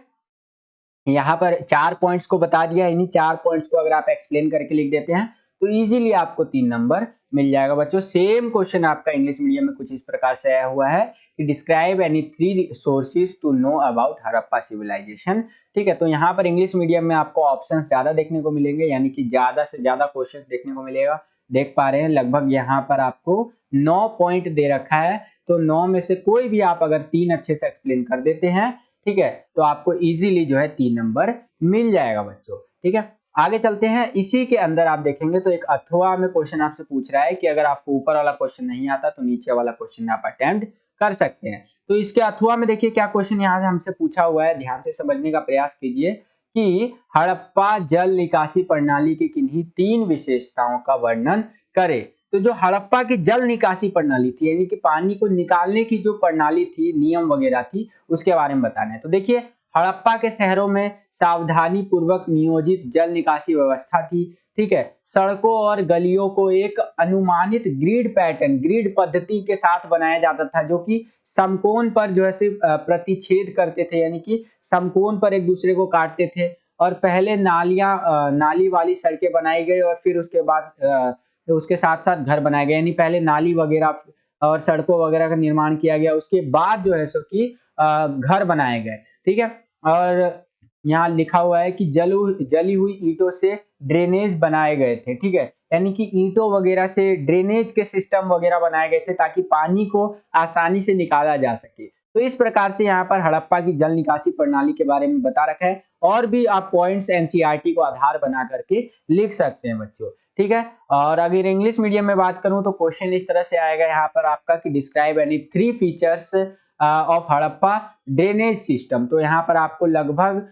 यहाँ पर 4 पॉइंट्स को बता दिया, इन्हीं 4 पॉइंट्स को अगर आप एक्सप्लेन करके लिख देते हैं तो इजीली आपको 3 नंबर मिल जाएगा बच्चों। सेम क्वेश्चन आपका इंग्लिश मीडियम में कुछ इस प्रकार से आया हुआ है कि describe any 3 sources to know about Harappa civilisation. ठीक है, तो यहाँ पर इंग्लिश मीडियम में आपको ऑप्शंस ज्यादा देखने को मिलेंगे, यानी कि ज्यादा से ज्यादा क्वेश्चन देखने को मिलेगा। देख पा रहे हैं लगभग यहाँ पर आपको 9 पॉइंट दे रखा है, तो 9 में से कोई भी आप अगर 3 अच्छे से एक्सप्लेन कर देते हैं, ठीक है, तो आपको इजीली जो है 3 नंबर मिल जाएगा बच्चों। ठीक है, आगे चलते हैं। इसी के अंदर आप देखेंगे तो एक अथवा में क्वेश्चन आपसे पूछ रहा है कि अगर आपको ऊपर वाला क्वेश्चन नहीं आता तो नीचे वाला क्वेश्चन आप अटेम्प्ट कर सकते हैं। तो इसके अथवा में देखिए क्या क्वेश्चन यहाँ से हमसे पूछा हुआ है, ध्यान से समझने का प्रयास कीजिए कि हड़प्पा जल निकासी प्रणाली की किन्हीं 3 विशेषताओं का वर्णन करें। तो जो हड़प्पा की जल निकासी प्रणाली थी, यानी कि पानी को निकालने की जो प्रणाली थी, नियम वगैरह थी, उसके बारे में बताना है। तो देखिए हड़प्पा के शहरों में सावधानी पूर्वक नियोजित जल निकासी व्यवस्था थी। ठीक है, सड़कों और गलियों को एक अनुमानित ग्रिड पैटर्न, ग्रिड पद्धति के साथ बनाया जाता था, जो कि समकोण पर जो है प्रतिच्छेद करते थे, यानी कि समकोण पर एक दूसरे को काटते थे। और पहले नाली वाली सड़कें बनाई गई और फिर उसके बाद उसके साथ साथ घर बनाए गए, यानी पहले नाली वगैरह और सड़कों वगैरह का निर्माण किया गया, उसके बाद जो है सो कि घर बनाए गए। ठीक है, और यहाँ लिखा हुआ है कि जली हुई ईंटों से ड्रेनेज बनाए गए थे। ठीक है, यानी कि ईंटों वगैरह से ड्रेनेज के सिस्टम वगैरह बनाए गए थे ताकि पानी को आसानी से निकाला जा सके। तो इस प्रकार से यहाँ पर हड़प्पा की जल निकासी प्रणाली के बारे में बता रखा है, और भी आप पॉइंट्स एनसीईआरटी को आधार बना करके लिख सकते हैं बच्चों। ठीक है, और अगर इंग्लिश मीडियम में बात करूं तो क्वेश्चन इस तरह से आएगा यहाँ पर आपका कि describe any 3 features of Harappa drainage system. तो यहाँ पर आपको लगभग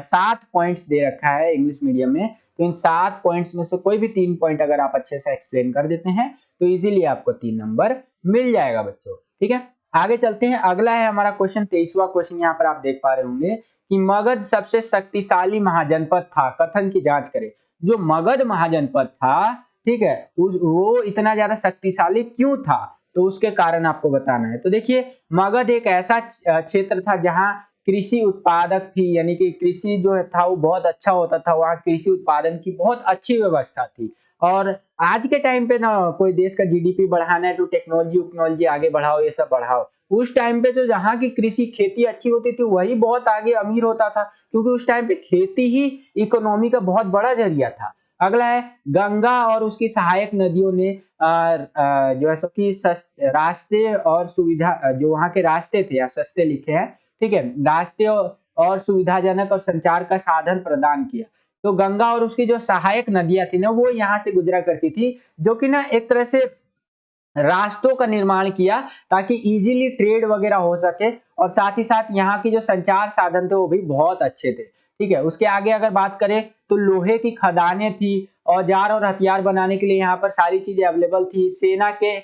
7 पॉइंट्स दे रखा है इंग्लिश मीडियम में। तो इन 7 पॉइंट्स में से कोई भी 3 पॉइंट अगर आप अच्छे से एक्सप्लेन कर देते हैं तो इजीली आपको 3 नंबर मिल जाएगा बच्चों। ठीक है, आगे चलते हैं। अगला है हमारा क्वेश्चन 23वां क्वेश्चन, यहाँ पर आप देख पा रहे होंगे कि मगध सबसे शक्तिशाली महाजनपद था, कथन की जांच करें। जो मगध महाजनपद था, ठीक है, वो इतना ज्यादा शक्तिशाली क्यों था, तो उसके कारण आपको बताना है। तो देखिए मगध एक ऐसा क्षेत्र था जहां कृषि उत्पादक थी, यानी कि कृषि जो था वो बहुत अच्छा होता था, वहां कृषि उत्पादन की बहुत अच्छी व्यवस्था थी। और आज के टाइम पे ना कोई देश का जीडीपी बढ़ाना है तो टेक्नोलॉजी आगे बढ़ाओ, ये सब बढ़ाओ। उस टाइम पे जो जहाँ की कृषि खेती अच्छी होती थी वही बहुत आगे अमीर होता था, क्योंकि उस टाइम पे खेती ही इकोनॉमी का बहुत बड़ा जरिया था। अगला है गंगा और उसकी सहायक नदियों ने जो है सो कि रास्ते और सुविधा, जो वहां के रास्ते थे या सस्ते लिखे हैं, ठीक है, रास्ते और सुविधाजनक और संचार का साधन प्रदान किया। तो गंगा और उसकी जो सहायक नदियां थी ना वो यहाँ से गुजरा करती थी, जो कि ना एक तरह से रास्तों का निर्माण किया ताकि इजीली ट्रेड वगैरह हो सके, और साथ ही साथ यहाँ की जो संचार साधन थे वो भी बहुत अच्छे थे। ठीक है, उसके आगे अगर बात करें तो लोहे की खदानें थी, औजार और हथियार बनाने के लिए यहाँ पर सारी चीजें अवेलेबल थी। सेना के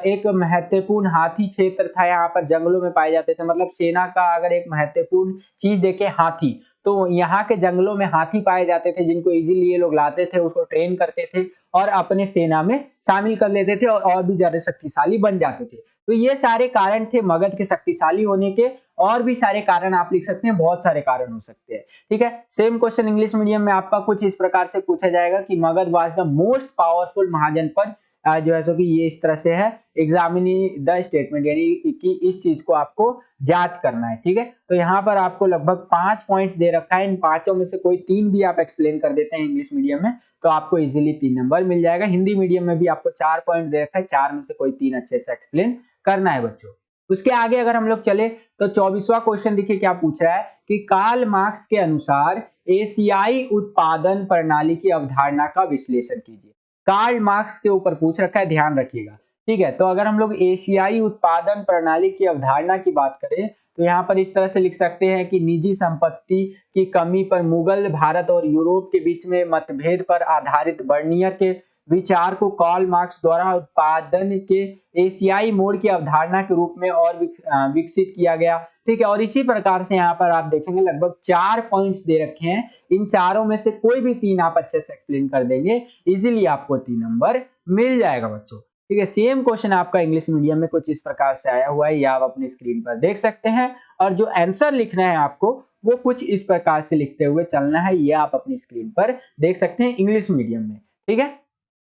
एक महत्वपूर्ण हाथी क्षेत्र था, यहाँ पर जंगलों में पाए जाते थे। मतलब सेना का अगर एक महत्वपूर्ण चीज देखे हाथी, तो यहाँ के जंगलों में हाथी पाए जाते थे, जिनको इजीली ये लोग लाते थे, उसको ट्रेन करते थे और अपने सेना में शामिल कर लेते थे और भी ज्यादा शक्तिशाली बन जाते थे। तो ये सारे कारण थे मगध के शक्तिशाली होने के। और भी सारे कारण आप लिख सकते हैं, बहुत सारे कारण हो सकते हैं। ठीक है, सेम क्वेश्चन इंग्लिश मीडियम में आपका कुछ इस प्रकार से पूछा जाएगा कि Magadha was the most powerful mahajanapada जो है सो कि ये इस तरह से है, एग्जामिनिंग द स्टेटमेंट, यानी कि इस चीज को आपको जांच करना है। ठीक है, तो यहाँ पर आपको लगभग 5 पॉइंट्स दे रखा है, इन पांचों में से कोई 3 भी आप एक्सप्लेन कर देते हैं इंग्लिश मीडियम में तो आपको इजीली 3 नंबर मिल जाएगा। हिंदी मीडियम में भी आपको 4 पॉइंट दे रखा है, 4 में से कोई 3 अच्छे से एक्सप्लेन करना है बच्चों। उसके आगे अगर हम लोग चले तो 24वां क्वेश्चन देखिए क्या पूछ रहा है कि कार्ल मार्क्स के अनुसार एशियाई उत्पादन प्रणाली की अवधारणा का विश्लेषण कीजिए। कार्ल मार्क्स के ऊपर पूछ रखा है, ध्यान रखिएगा। ठीक है, तो अगर हम लोग एशियाई उत्पादन प्रणाली की अवधारणा की बात करें तो यहाँ पर इस तरह से लिख सकते हैं कि निजी संपत्ति की कमी पर मुगल भारत और यूरोप के बीच में मतभेद पर आधारित बर्नियर के विचार को कार्ल मार्क्स द्वारा उत्पादन के एशियाई मोड की अवधारणा के रूप में और विकसित किया गया। ठीक है, और इसी प्रकार से यहाँ पर आप देखेंगे लगभग 4 पॉइंट्स दे रखे हैं, इन चारों में से कोई भी 3 आप अच्छे से एक्सप्लेन कर देंगे, इजीली आपको 3 नंबर मिल जाएगा बच्चों। ठीक है, सेम क्वेश्चन आपका इंग्लिश मीडियम में कुछ इस प्रकार से आया हुआ है, ये आप अपनी स्क्रीन पर देख सकते हैं, और जो आंसर लिखना है आपको वो कुछ इस प्रकार से लिखते हुए चलना है, ये आप अपनी स्क्रीन पर देख सकते हैं इंग्लिश मीडियम में। ठीक है,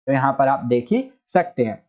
तो यहाँ पर आप देख ही सकते हैं।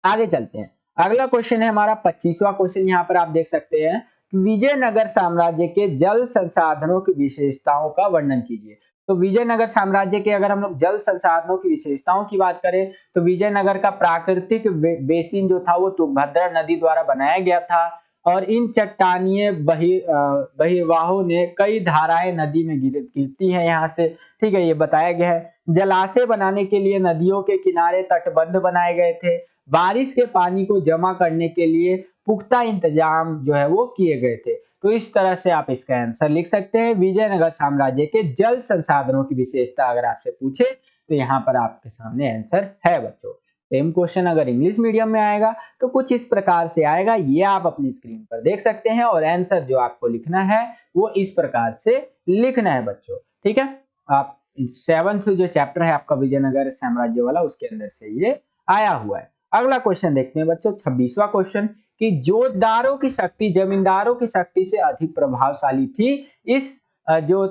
आगे चलते हैं, अगला क्वेश्चन है हमारा 25वां क्वेश्चन, यहाँ पर आप देख सकते हैं कि विजयनगर साम्राज्य के जल संसाधनों की विशेषताओं का वर्णन कीजिए। तो विजयनगर साम्राज्य के अगर हम लोग जल संसाधनों की विशेषताओं की बात करें तो विजयनगर का प्राकृतिक बेसिन जो था वो तुंगभद्रा नदी द्वारा बनाया गया था, और इन चट्टानीय बहिर्वाहों ने कई धाराएं नदी में गिरती हैं यहाँ से। ठीक है, ये बताया गया है। जलाशय बनाने के लिए नदियों के किनारे तटबंध बनाए गए थे। बारिश के पानी को जमा करने के लिए पुख्ता इंतजाम जो है वो किए गए थे। तो इस तरह से आप इसका आंसर लिख सकते हैं। विजयनगर साम्राज्य के जल संसाधनों की विशेषता अगर आपसे पूछे तो यहाँ पर आपके सामने आंसर है बच्चों। सेम क्वेश्चन अगर इंग्लिश मीडियम में आएगा तो कुछ इस प्रकार से आएगा, ये आप अपनी स्क्रीन पर देख सकते हैं, और आंसर जो आपको लिखना है वो इस प्रकार से लिखना है बच्चों। ठीक है, आप 7th जो चैप्टर है आपका विजयनगर साम्राज्य वाला, उसके अंदर से ये आया हुआ है। अगला क्वेश्चन देखते हैं बच्चों, 26वां क्वेश्चन कि जोतदारों की शक्ति जमींदारों की शक्ति से अधिक प्रभावशाली थी। इस जो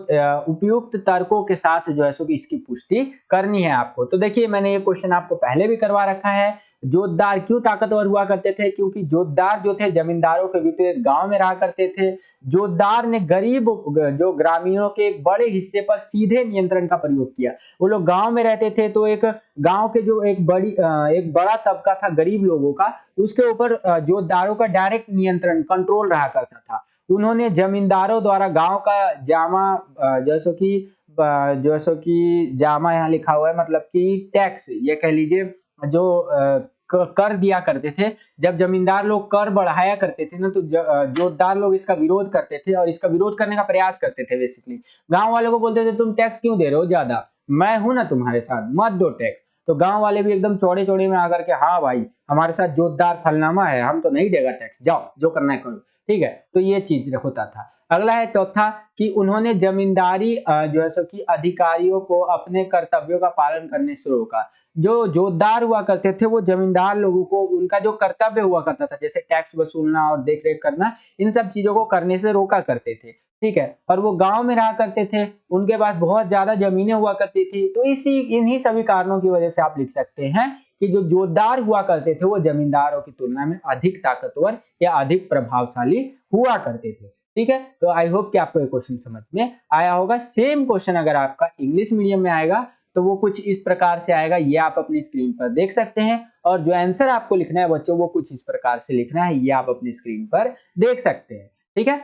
उपयुक्त तर्कों के साथ जो है सो इसकी पुष्टि करनी है आपको। तो देखिए मैंने ये क्वेश्चन आपको पहले भी करवा रखा है। जोतदार क्यों ताकतवर हुआ करते थे? क्योंकि जोतदार जो थे जमींदारों के विपरीत गांव में रहा करते थे। जोतदार ने गरीब जो ग्रामीणों के एक बड़े हिस्से पर सीधे नियंत्रण का प्रयोग किया। वो लोग गांव में रहते थे तो एक गांव के जो एक बड़ा तबका था गरीब लोगों का, उसके ऊपर जोतदारों का डायरेक्ट नियंत्रण कंट्रोल रहा करता था। उन्होंने जमींदारों द्वारा गांव का जामा जैसो कि जामा यहाँ लिखा हुआ है, मतलब कि टैक्स ये कह लीजिए, जो कर दिया करते थे। जब जमींदार लोग कर बढ़ाया करते थे ना तो जोतदार लोग इसका विरोध करते थे और इसका विरोध करने का प्रयास करते थे। बेसिकली गांव वालों को बोलते थे तुम टैक्स क्यों दे रहे हो ज्यादा, मैं हूं ना तुम्हारे साथ, मत दो टैक्स। तो गांव वाले भी एकदम चौड़े चौड़े में आकर के, हाँ भाई हमारे साथ जोतदार फलनामा है, हम तो नहीं देगा टैक्स, जाओ जो करना है करो। ठीक है, तो ये चीज होता था। अगला है चौथा कि उन्होंने जमींदारी जो है सो कि अधिकारियों को अपने कर्तव्यों का पालन करने से रोका। जो जोतदार हुआ करते थे वो जमींदार लोगों को उनका जो कर्तव्य हुआ करता था, जैसे टैक्स वसूलना और देखरेख करना, इन सब चीजों को करने से रोका करते थे। ठीक है, और वो गांव में रहा करते थे, उनके पास बहुत ज्यादा जमीनें हुआ करती थी। तो इन्हीं सभी कारणों की वजह से आप लिख सकते हैं कि जो जोतदार हुआ करते थे वो जमींदारों की तुलना में अधिक ताकतवर या अधिक प्रभावशाली हुआ करते थे। ठीक है, तो आई होप कि आपको ये क्वेश्चन समझ में आया होगा। सेम क्वेश्चन अगर आपका इंग्लिश मीडियम में आएगा तो वो कुछ इस प्रकार से आएगा, ये आप अपनी स्क्रीन पर देख सकते हैं, और जो आंसर आपको लिखना है बच्चों वो कुछ इस प्रकार से लिखना है, ये आप अपनी स्क्रीन पर देख सकते हैं। ठीक है,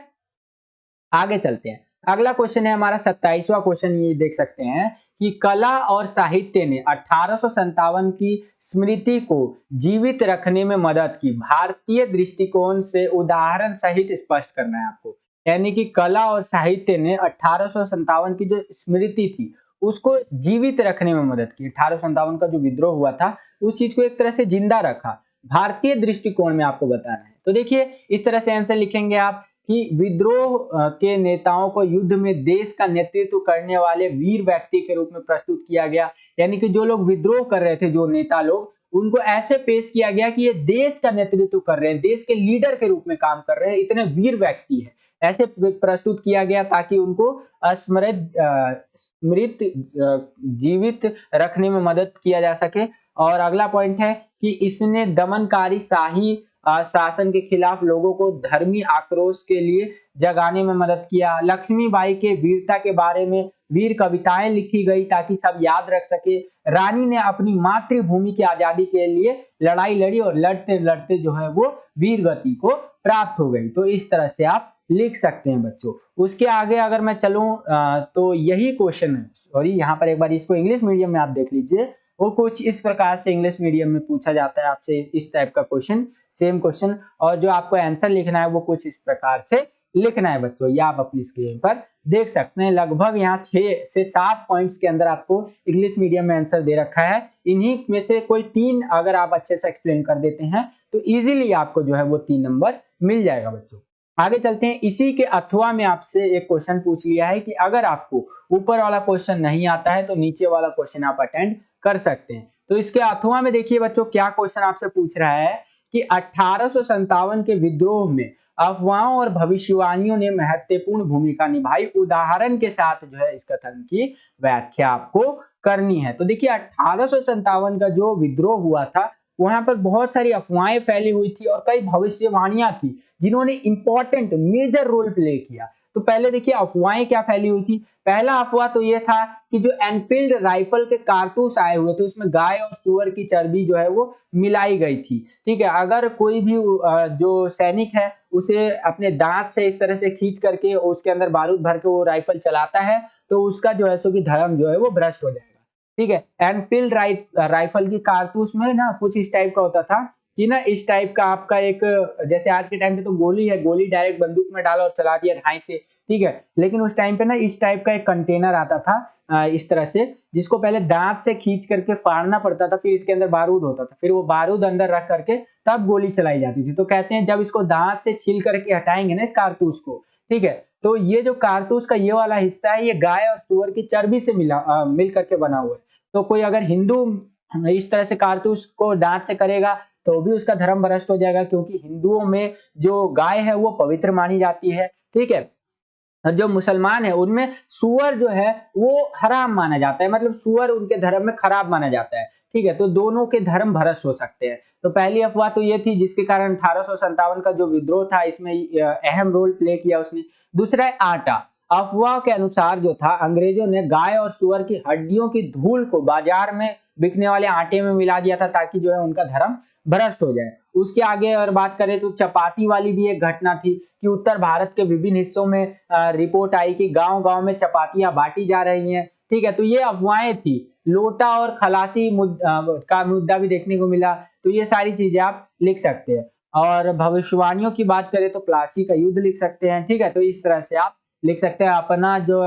आगे चलते हैं। अगला क्वेश्चन है हमारा 27वां क्वेश्चन, ये देख सकते हैं कि कला और साहित्य ने 1857 की स्मृति को जीवित रखने में मदद की। भारतीय दृष्टिकोण से उदाहरण सहित स्पष्ट करना है आपको। यानी कि कला और साहित्य ने 1857 की जो स्मृति थी उसको जीवित रखने में मदद की। 1857 का जो विद्रोह हुआ था उस चीज को एक तरह से जिंदा रखा, भारतीय दृष्टिकोण में आपको बताना है। तो देखिए इस तरह से आंसर लिखेंगे आप कि विद्रोह के नेताओं को युद्ध में देश का नेतृत्व करने वाले वीर व्यक्ति के रूप में प्रस्तुत किया गया। यानी कि जो लोग विद्रोह कर रहे थे, जो नेता लोग, उनको ऐसे पेश किया गया कि ये देश का नेतृत्व कर रहे हैं, देश के लीडर के रूप में काम कर रहे हैं, इतने वीर व्यक्ति हैं, ऐसे प्रस्तुत किया गया ताकि उनको स्मृत जीवित रखने में मदद किया जा सके। और अगला पॉइंट है कि इसने दमनकारी शाही शासन के खिलाफ लोगों को धर्मी आक्रोश के लिए जगाने में मदद किया। लक्ष्मीबाई के वीरता के बारे में वीर कविताएं लिखी गई ताकि सब याद रख सके। रानी ने अपनी मातृभूमि की आजादी के लिए लड़ाई लड़ी और लड़ते लड़ते जो है वो वीर गति को प्राप्त हो गई। तो इस तरह से आप लिख सकते हैं बच्चों। उसके आगे अगर मैं चलूं तो यही क्वेश्चन है, सॉरी यहाँ पर एक बार इसको इंग्लिश मीडियम में आप देख लीजिए, वो कुछ इस प्रकार से इंग्लिश मीडियम में पूछा जाता है आपसे इस टाइप का क्वेश्चन, सेम क्वेश्चन, और जो आपको आंसर लिखना है वो कुछ इस प्रकार से लिखना है बच्चों। ये आप अपनी स्क्रीन पर देख सकते हैं। लगभग यहाँ 6 से 7 पॉइंट्स के अंदर आपको इंग्लिश मीडियम में आंसर दे रखा है। इन्हीं में से कोई 3 अगर आप अच्छे से एक्सप्लेन कर देते हैं तो इजीली आपको जो है वो 3 नंबर मिल जाएगा बच्चों। आगे चलते हैं। इसी के अथवा में आपसे एक क्वेश्चन पूछ लिया है कि अगर आपको ऊपर वाला क्वेश्चन नहीं आता है तो नीचे वाला क्वेश्चन आप अटेंड कर सकते हैं। तो इसके अथवा में देखिए बच्चों क्या क्वेश्चन आपसे पूछ रहा है कि 1857 के विद्रोह में अफवाहों और भविष्यवाणियों ने महत्वपूर्ण भूमिका निभाई। उदाहरण के साथ जो है इस कथन की व्याख्या आपको करनी है। तो देखिए 1857 का जो विद्रोह हुआ था वहां पर बहुत सारी अफवाहें फैली हुई थी और कई भविष्यवाणियां थी जिन्होंने इंपॉर्टेंट मेजर रोल प्ले किया। तो पहले देखिए अफवाहें क्या फैली हुई थी। पहला अफवाह तो ये था कि जो एनफील्ड राइफल के कारतूस आए हुए थे उसमें गाय और सुअर की चर्बी जो है वो मिलाई गई थी। ठीक है, अगर कोई भी जो सैनिक है उसे अपने दांत से इस तरह से खींच करके उसके अंदर बारूद भर के वो राइफल चलाता है तो उसका जो है सो कि धर्म जो है वो भ्रष्ट हो जाएगा। ठीक है, एनफील्ड राइफल की कारतूस में ना कुछ इस टाइप का होता था कि ना इस टाइप का आपका एक, जैसे आज के टाइम पे तो गोली है, गोली डायरेक्ट बंदूक में डाला और चला दिया ढाई से, ठीक है, लेकिन उस टाइम पे ना इस टाइप का एक कंटेनर आता था इस तरह से, जिसको पहले दांत से खींच करके फाड़ना पड़ता था, फिर इसके अंदर बारूद होता था, फिर वो बारूद अंदर रख करके तब गोली चलाई जाती थी। तो कहते हैं जब इसको दांत से छील करके हटाएंगे ना इस कारतूस को, ठीक है, तो ये जो कारतूस का ये वाला हिस्सा है ये गाय और सुअर की चर्बी से मिल करके बना हुआ है। तो कोई अगर हिंदू इस तरह से कारतूस को दांत से करेगा तो भी उसका धर्म भ्रष्ट हो जाएगा, क्योंकि हिंदुओं में जो गाय है वो पवित्र मानी जाती है। ठीक है, जो मुसलमान है उनमें सुअर जो है वो हराम माना जाता है, मतलब सुअर उनके धर्म में खराब माना जाता है। ठीक है, तो दोनों के धर्म भ्रष्ट हो सकते हैं। तो पहली अफवाह तो ये थी जिसके कारण 1857 का जो विद्रोह था इसमें अहम रोल प्ले किया उसने। दूसरा है आटा। अफवाह के अनुसार जो था अंग्रेजों ने गाय और सुअर की हड्डियों की धूल को बाजार में बिकने वाले आटे में मिला दिया था ताकि जो है उनका धर्म भ्रष्ट हो जाए। उसके आगे अगर बात करें तो चपाती वाली भी एक घटना थी कि उत्तर भारत के विभिन्न हिस्सों में रिपोर्ट आई कि गांव-गांव में चपातियां बांटी जा रही हैं। ठीक है, तो ये अफवाहें थी। लोटा और खलासी का मुद्दा भी देखने को मिला। तो ये सारी चीजें आप लिख सकते हैं। और भविष्यवाणियों की बात करें तो प्लासी का युद्ध लिख सकते हैं। ठीक है, तो इस तरह से आप लिख सकते हैं। अपना जो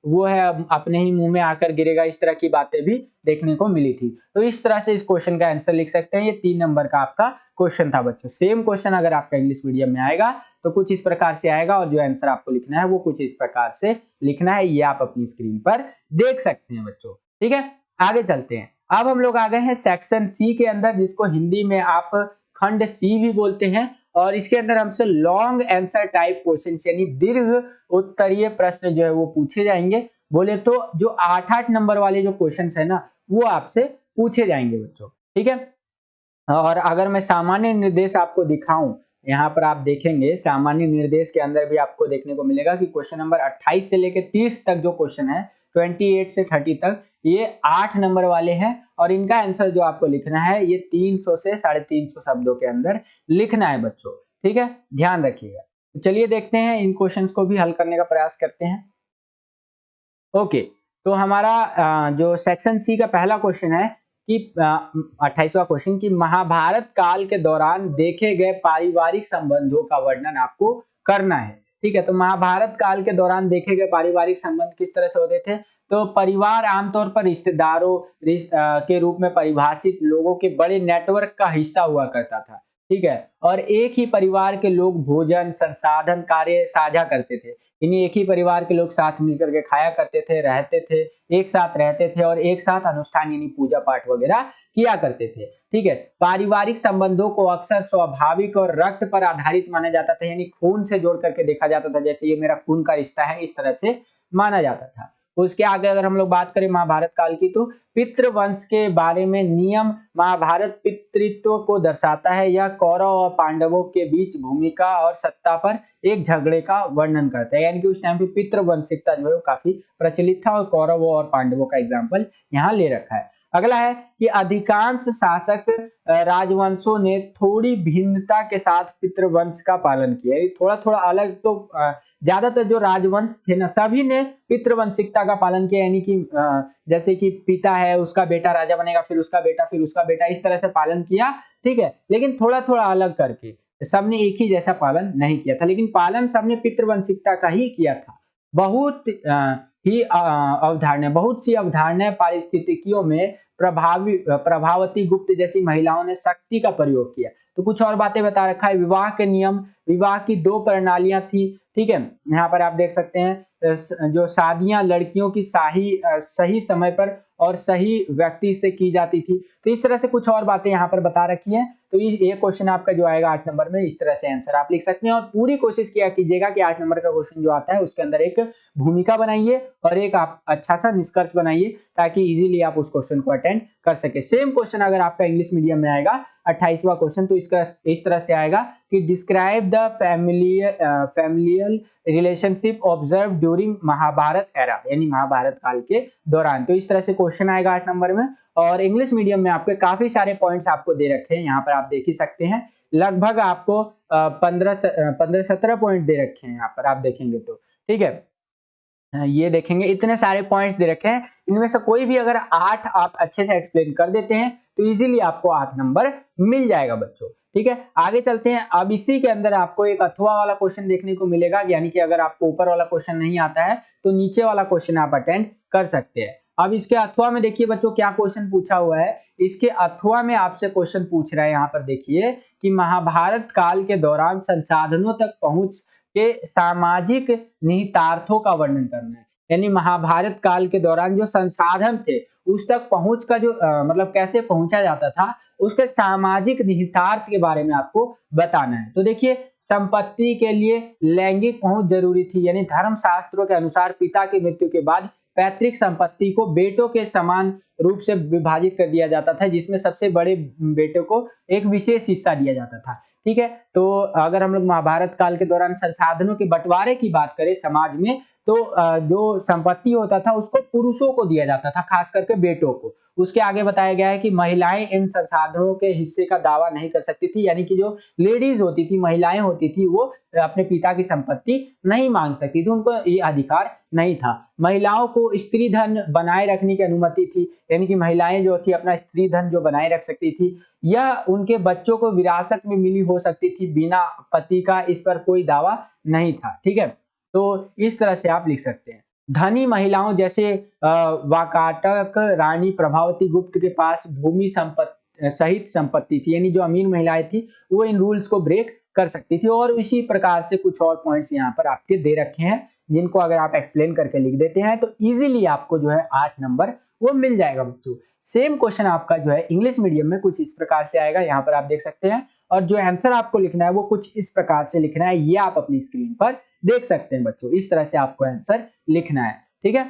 वो है अपने ही मुंह में आकर गिरेगा, इस तरह की बातें भी देखने को मिली थी। तो इस तरह से इस क्वेश्चन का आंसर लिख सकते हैं। ये 3 नंबर का आपका क्वेश्चन था बच्चों। सेम क्वेश्चन अगर आपका इंग्लिश मीडियम में आएगा तो कुछ इस प्रकार से आएगा और जो आंसर आपको लिखना है वो कुछ इस प्रकार से लिखना है। ये आप अपनी स्क्रीन पर देख सकते हैं बच्चों। ठीक है, आगे चलते हैं। अब हम लोग आ गए हैं सेक्शन सी के अंदर, जिसको हिंदी में आप खंड सी भी बोलते हैं। और इसके अंदर हमसे लॉन्ग आंसर टाइप क्वेश्चन यानी दीर्घ उत्तरीय प्रश्न जो है वो पूछे जाएंगे। बोले तो जो 8-8 नंबर वाले जो क्वेश्चन है ना वो आपसे पूछे जाएंगे बच्चों। ठीक है, और अगर मैं सामान्य निर्देश आपको दिखाऊं, यहाँ पर आप देखेंगे सामान्य निर्देश के अंदर भी आपको देखने को मिलेगा कि क्वेश्चन नंबर 28 से लेकर 30 तक जो क्वेश्चन है 28 से 30 तक ये 8 नंबर वाले हैं और इनका आंसर जो आपको लिखना है ये 300 से 350 शब्दों के अंदर लिखना है बच्चों। ठीक है, ध्यान रखिएगा। तो चलिए देखते हैं इन क्वेश्चंस को भी हल करने का प्रयास करते हैं। ओके, तो हमारा जो सेक्शन सी का पहला क्वेश्चन है कि 28वां क्वेश्चन कि महाभारत काल के दौरान देखे गए पारिवारिक संबंधों का वर्णन आपको करना है। ठीक है, तो महाभारत काल के दौरान देखे गए पारिवारिक संबंध किस तरह से होते थे? तो परिवार आमतौर पर रिश्तेदारों के रूप में परिभाषित लोगों के बड़े नेटवर्क का हिस्सा हुआ करता था। ठीक है, और एक ही परिवार के लोग भोजन संसाधन कार्य साझा करते थे। इन्हीं एक ही परिवार के लोग साथ मिलकर के खाया करते थे, रहते थे, एक साथ रहते थे और एक साथ अनुष्ठान यानी पूजा पाठ वगैरह किया करते थे। ठीक है, पारिवारिक संबंधों को अक्सर स्वाभाविक और रक्त पर आधारित माना जाता था, यानी खून से जोड़ करके देखा जाता था, जैसे ये मेरा खून का रिश्ता है, इस तरह से माना जाता था। उसके आगे अगर हम लोग बात करें महाभारत काल की, तो पितृवंश के बारे में नियम महाभारत पितृत्व को दर्शाता है। यह कौरव और पांडवों के बीच भूमिका और सत्ता पर एक झगड़े का वर्णन करता है। यानी कि उस टाइम पे पितृवंशिकता जो है वो काफी प्रचलित था और कौरवों और पांडवों का एग्जाम्पल यहाँ ले रखा है। अगला है कि अधिकांश शासक राजवंशों ने थोड़ी भिन्नता के साथ पितृवंश का पालन किया। थोड़ा थोड़ा अलग तो ज्यादातर जो राजवंश थे ना, सभी ने पितृवंशिकता का पालन किया। यानी कि जैसे कि पिता है, उसका बेटा राजा बनेगा, फिर उसका बेटा, फिर उसका बेटा, इस तरह से पालन किया, ठीक है। लेकिन थोड़ा थोड़ा अलग करके, सबने एक ही जैसा पालन नहीं किया था, लेकिन पालन सबने पितृवंशिकता का ही किया था। बहुत सी अवधारणाएं पारिस्थितिकियों में प्रभावती गुप्त जैसी महिलाओं ने शक्ति का प्रयोग किया। तो कुछ और बातें बता रखा है। विवाह के नियम, विवाह की 2 प्रणालियां थी, ठीक है। यहाँ पर आप देख सकते हैं जो शादियां लड़कियों की सही समय पर और सही व्यक्ति से की जाती थी। तो इस तरह से कुछ और बातें यहाँ पर बता रखी हैं। तो ये क्वेश्चन आपका जो आएगा 8 नंबर में, इस तरह से आंसर आप लिख सकते हैं। और पूरी कोशिश किया कीजिएगा कि 8 नंबर का क्वेश्चन जो आता है उसके अंदर एक भूमिका बनाइए और एक आप अच्छा सा निष्कर्ष बनाइए, ताकि इजीली आप उस क्वेश्चन को अटेंड कर सके। सेम क्वेश्चन अगर आपका इंग्लिश मीडियम में आएगा 28वां क्वेश्चन, तो इसका इस तरह से आएगा कि describe the familial relationship observe during Mahabharata era, यानी महाभारत काल के दौरान। तो इस तरह से क्वेश्चन आएगा 8 नंबर में। और इंग्लिश मीडियम में आपके काफी सारे पॉइंट्स आपको दे रखे हैं, यहाँ पर आप देख ही सकते हैं। लगभग आपको 15-17 पॉइंट दे रखे हैं यहाँ पर, आप देखेंगे तो, ठीक है। ये देखेंगे इतने सारे पॉइंट्स दे रखे हैं, इनमें से कोई भी अगर 8 आप अच्छे से एक्सप्लेन कर देते हैं तो इजीली आपको 8 नंबर मिल जाएगा बच्चों, ठीक है। आगे चलते हैं। अब इसी के अंदर आपको एक अथवा वाला क्वेश्चन देखने को मिलेगा, यानी कि अगर आपको ऊपर वाला क्वेश्चन नहीं आता है तो नीचे वाला क्वेश्चन आप अटेंड कर सकते हैं। अब इसके अथवा में देखिए बच्चों क्या क्वेश्चन पूछा हुआ है। इसके अथवा में आपसे क्वेश्चन पूछ रहा है, यहाँ पर देखिए कि महाभारत काल के दौरान संसाधनों तक पहुंच के सामाजिक निहितार्थों का वर्णन करना है। यानी महाभारत काल के दौरान जो संसाधन थे उस तक पहुंच का जो मतलब कैसे पहुंचा जाता था, उसके सामाजिक निहितार्थ के बारे में आपको बताना है। तो देखिए, संपत्ति के लिए लैंगिक पहुंच जरूरी थी, यानी धर्मशास्त्रों के अनुसार पिता की मृत्यु के बाद पैतृक संपत्ति को बेटों के समान रूप से विभाजित कर दिया जाता था, जिसमें सबसे बड़े बेटे को एक विशेष हिस्सा दिया जाता था, ठीक है। तो अगर हम लोग महाभारत काल के दौरान संसाधनों के बंटवारे की बात करें समाज में, तो जो संपत्ति होता था उसको पुरुषों को दिया जाता था, खास करके बेटों को। उसके आगे बताया गया है कि महिलाएं इन संसाधनों के हिस्से का दावा नहीं कर सकती थी, यानी कि जो लेडीज होती थी, महिलाएं होती थी, वो अपने पिता की संपत्ति नहीं मांग सकती थी, उनको ये अधिकार नहीं था। महिलाओं को स्त्री धन बनाए रखने की अनुमति थी, यानी कि महिलाएं जो थी अपना स्त्री धन जो बनाए रख सकती थी, या उनके बच्चों को विरासत में मिली हो सकती थी बिना पति का, इस पर कोई दावा नहीं था, ठीक है। तो इस तरह से आप लिख सकते हैं। धनी महिलाओं जैसे वाकाटक रानी प्रभावती गुप्त के पास भूमि संपत्ति सहित संपत्ति थी, यानी जो अमीर महिलाएं थी वो इन रूल्स को ब्रेक कर सकती थी। और इसी प्रकार से कुछ और पॉइंट्स यहाँ पर आपके दे रखे हैं, जिनको अगर आप एक्सप्लेन करके लिख देते हैं तो इजीली आपको जो है 8 नंबर वो मिल जाएगा बच्चों। सेम क्वेश्चन आपका जो है इंग्लिश मीडियम में कुछ इस प्रकार से आएगा, यहाँ पर आप देख सकते हैं। और जो आंसर आपको लिखना है वो कुछ इस प्रकार से लिखना है, ये आप अपनी स्क्रीन पर देख सकते हैं बच्चों। इस तरह से आपको आंसर लिखना है, ठीक है।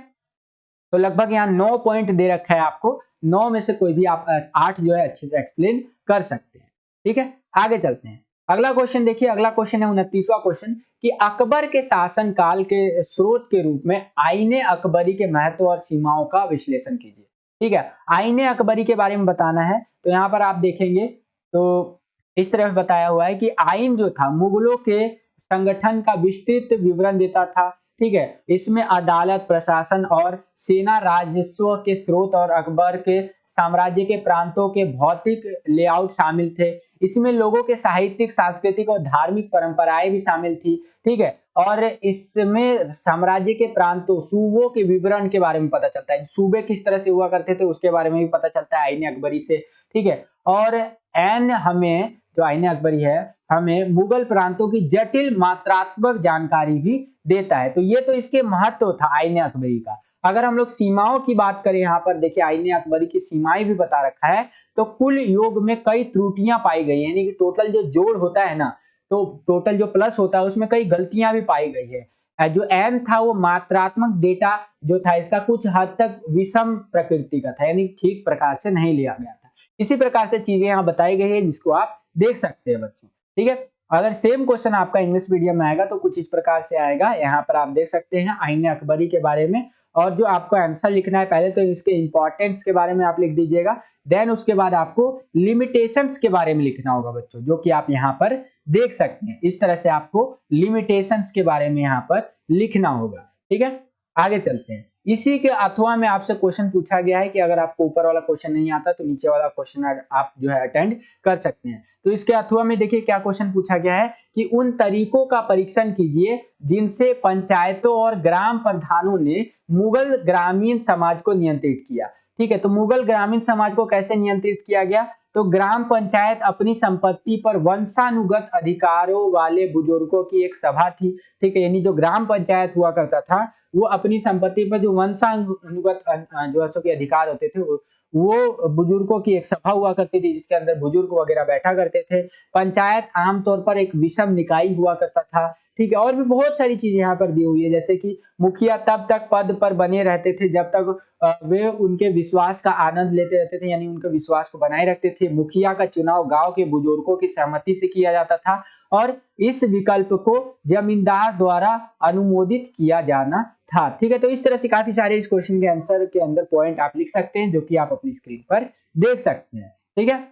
तो लगभग यहाँ 9 पॉइंट दे रखा है आपको, 9 में से कोई भी आप 8 जो है अच्छे से एक्सप्लेन कर सकते हैं, ठीक है। आगे चलते हैं। अगला क्वेश्चन देखिए, अगला क्वेश्चन है 29वां क्वेश्चन कि अकबर के शासन काल के स्रोत के रूप में आईने अकबरी के महत्व और सीमाओं का विश्लेषण कीजिए, ठीक है। आईने अकबरी के बारे में बताना है। तो यहाँ पर आप देखेंगे तो इस तरह बताया हुआ है कि आइन जो था मुगलों के संगठन का विस्तृत विवरण देता था, ठीक है। इसमें अदालत, प्रशासन और सेना राजस्व के स्रोत और अकबर के साम्राज्य के प्रांतों के भौतिक लेआउट शामिल थे। इसमें लोगों के साहित्यिक, सांस्कृतिक और धार्मिक परंपराएं भी शामिल थी, ठीक है। और इसमें साम्राज्य के प्रांतों, सूबों के विवरण के बारे में पता चलता है, सूबे किस तरह से हुआ करते थे उसके बारे में भी पता चलता है आईने अकबरी से, ठीक है। और हमें जो आईने अकबरी है हमें मुगल प्रांतों की जटिल मात्रात्मक जानकारी भी देता है। तो ये तो इसके महत्व था आईने अकबरी का। अगर हम लोग सीमाओं की बात करें, यहाँ पर देखिए आईने अकबरी की सीमाएं भी बता रखा है। तो कुल योग में कई त्रुटियां पाई गई, यानी कि टोटल जो जोड़ होता है ना, तो टोटल जो प्लस होता है उसमें कई गलतियां भी पाई गई है। जो n था वो मात्रात्मक डेटा जो था इसका कुछ हद तक विषम प्रकृति का था, यानी ठीक प्रकार से नहीं लिया गया था। इसी प्रकार से चीजें यहाँ बताई गई है जिसको आप देख सकते हैं बच्चों। ठीक है, अगर सेम क्वेश्चन आपका इंग्लिश मीडियम में आएगा तो कुछ इस प्रकार से आएगा। यहाँ पर आप देख सकते हैं आईन अकबरी के बारे में, और जो आपको आंसर लिखना है पहले तो इसके इंपॉर्टेंस के बारे में आप लिख दीजिएगा, देन उसके बाद आपको लिमिटेशंस के बारे में लिखना होगा बच्चों, जो कि आप यहाँ पर देख सकते हैं। इस तरह से आपको लिमिटेशंस के बारे में यहाँ पर लिखना होगा। ठीक है, आगे चलते हैं। इसी के अथवा में आपसे क्वेश्चन पूछा गया है कि अगर आपको ऊपर वाला क्वेश्चन नहीं आता तो नीचे वाला क्वेश्चन आप जो है अटेंड कर सकते हैं। तो इसके अथवा में देखिए क्या क्वेश्चन पूछा गया है कि उन तरीकों का परीक्षण कीजिए जिनसे पंचायतों और ग्राम प्रधानों ने मुगल ग्रामीण समाज को नियंत्रित किया। ठीक है, तो मुगल ग्रामीण समाज को कैसे नियंत्रित किया गया? तो ग्राम पंचायत अपनी संपत्ति पर वंशानुगत अधिकारों वाले बुजुर्गों की एक सभा थी। ठीक है, यानी जो ग्राम पंचायत हुआ करता था वो अपनी संपत्ति पर जो वंशानुगत जो है सो के अधिकार होते थे वो बुजुर्गों की एक सभा हुआ करती थी जिसके अंदर बुजुर्ग वगैरह बैठा करते थे। पंचायत आमतौर पर एक विषम निकाय हुआ करता था। ठीक है, और भी बहुत सारी चीजें यहाँ पर दी हुई है, जैसे कि मुखिया तब तक पद पर बने रहते थे जब तक वे उनके विश्वास का आनंद लेते रहते थे, यानी उनके विश्वास को बनाए रखते थे। मुखिया का चुनाव गांव के बुजुर्गों की सहमति से किया जाता था और इस विकल्प को जमींदार द्वारा अनुमोदित किया जाना था। ठीक है, तो इस तरह से काफी सारे इस क्वेश्चन के आंसर के अंदर पॉइंट आप लिख सकते हैं जो कि आप अपनी स्क्रीन पर देख सकते हैं। ठीक है,